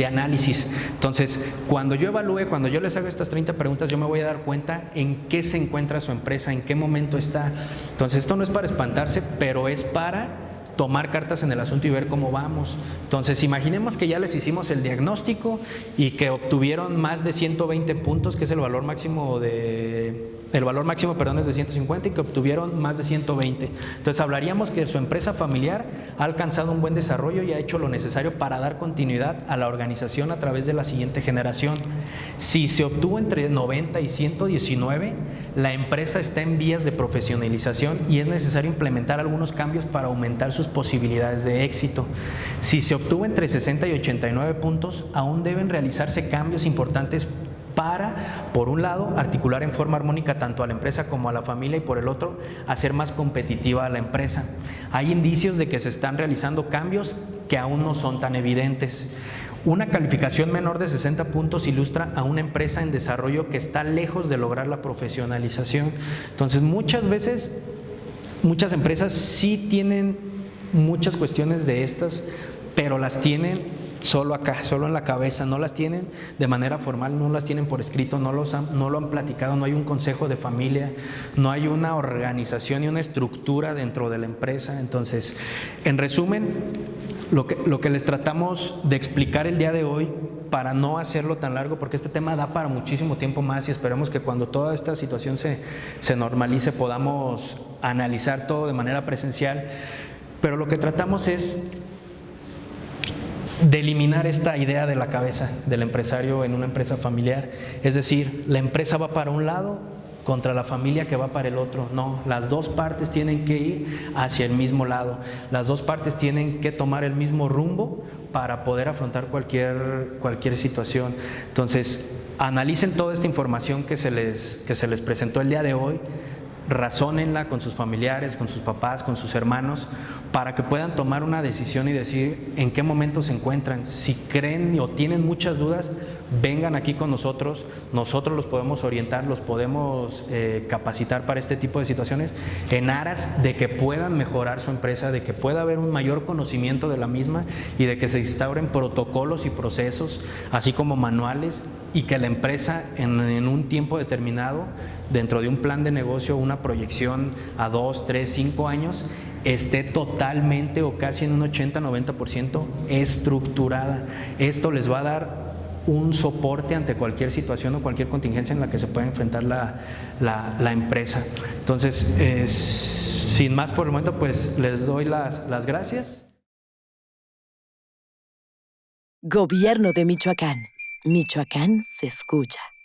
análisis. Entonces, cuando yo evalúe, cuando yo les haga estas 30 preguntas, yo me voy a dar cuenta en qué se encuentra su empresa, en qué momento está. Entonces, esto no es para espantarse, pero es para tomar cartas en el asunto y ver cómo vamos. Entonces, imaginemos que ya les hicimos el diagnóstico y que obtuvieron más de 120 puntos, que es el valor máximo es de 150, y que obtuvieron más de 120. Entonces, hablaríamos que su empresa familiar ha alcanzado un buen desarrollo y ha hecho lo necesario para dar continuidad a la organización a través de la siguiente generación. Si se obtuvo entre 90 y 119, la empresa está en vías de profesionalización y es necesario implementar algunos cambios para aumentar sus posibilidades de éxito. Si se obtuvo entre 60 y 89 puntos, aún deben realizarse cambios importantes para, por un lado, articular en forma armónica tanto a la empresa como a la familia, y por el otro, hacer más competitiva a la empresa. Hay indicios de que se están realizando cambios que aún no son tan evidentes. Una calificación menor de 60 puntos ilustra a una empresa en desarrollo que está lejos de lograr la profesionalización. Entonces, muchas veces, muchas empresas sí tienen muchas cuestiones de estas, pero las tienen solo acá, solo en la cabeza, no las tienen de manera formal, no las tienen por escrito, no lo han platicado, no hay un consejo de familia, no hay una organización y una estructura dentro de la empresa. Entonces, en resumen, lo que les tratamos de explicar el día de hoy, para no hacerlo tan largo, porque este tema da para muchísimo tiempo más, y esperemos que cuando toda esta situación se normalice podamos analizar todo de manera presencial. Pero lo que tratamos es de eliminar esta idea de la cabeza del empresario en una empresa familiar. Es decir, la empresa va para un lado contra la familia que va para el otro. No, las dos partes tienen que ir hacia el mismo lado. Las dos partes tienen que tomar el mismo rumbo para poder afrontar cualquier situación. Entonces, analicen toda esta información que se les presentó el día de hoy, razónenla con sus familiares, con sus papás, con sus hermanos, para que puedan tomar una decisión y decir en qué momento se encuentran. Si creen o tienen muchas dudas, vengan aquí con nosotros los podemos orientar, los podemos capacitar para este tipo de situaciones en aras de que puedan mejorar su empresa, de que pueda haber un mayor conocimiento de la misma y de que se instauren protocolos y procesos, así como manuales, y que la empresa en un tiempo determinado, dentro de un plan de negocio, una proyección a 2, 3, 5 años, esté totalmente o casi en un 80-90% estructurada. Esto les va a dar un soporte ante cualquier situación o cualquier contingencia en la que se pueda enfrentar la empresa. Entonces, sin más por el momento, pues les doy las gracias. Gobierno de Michoacán. Michoacán se escucha.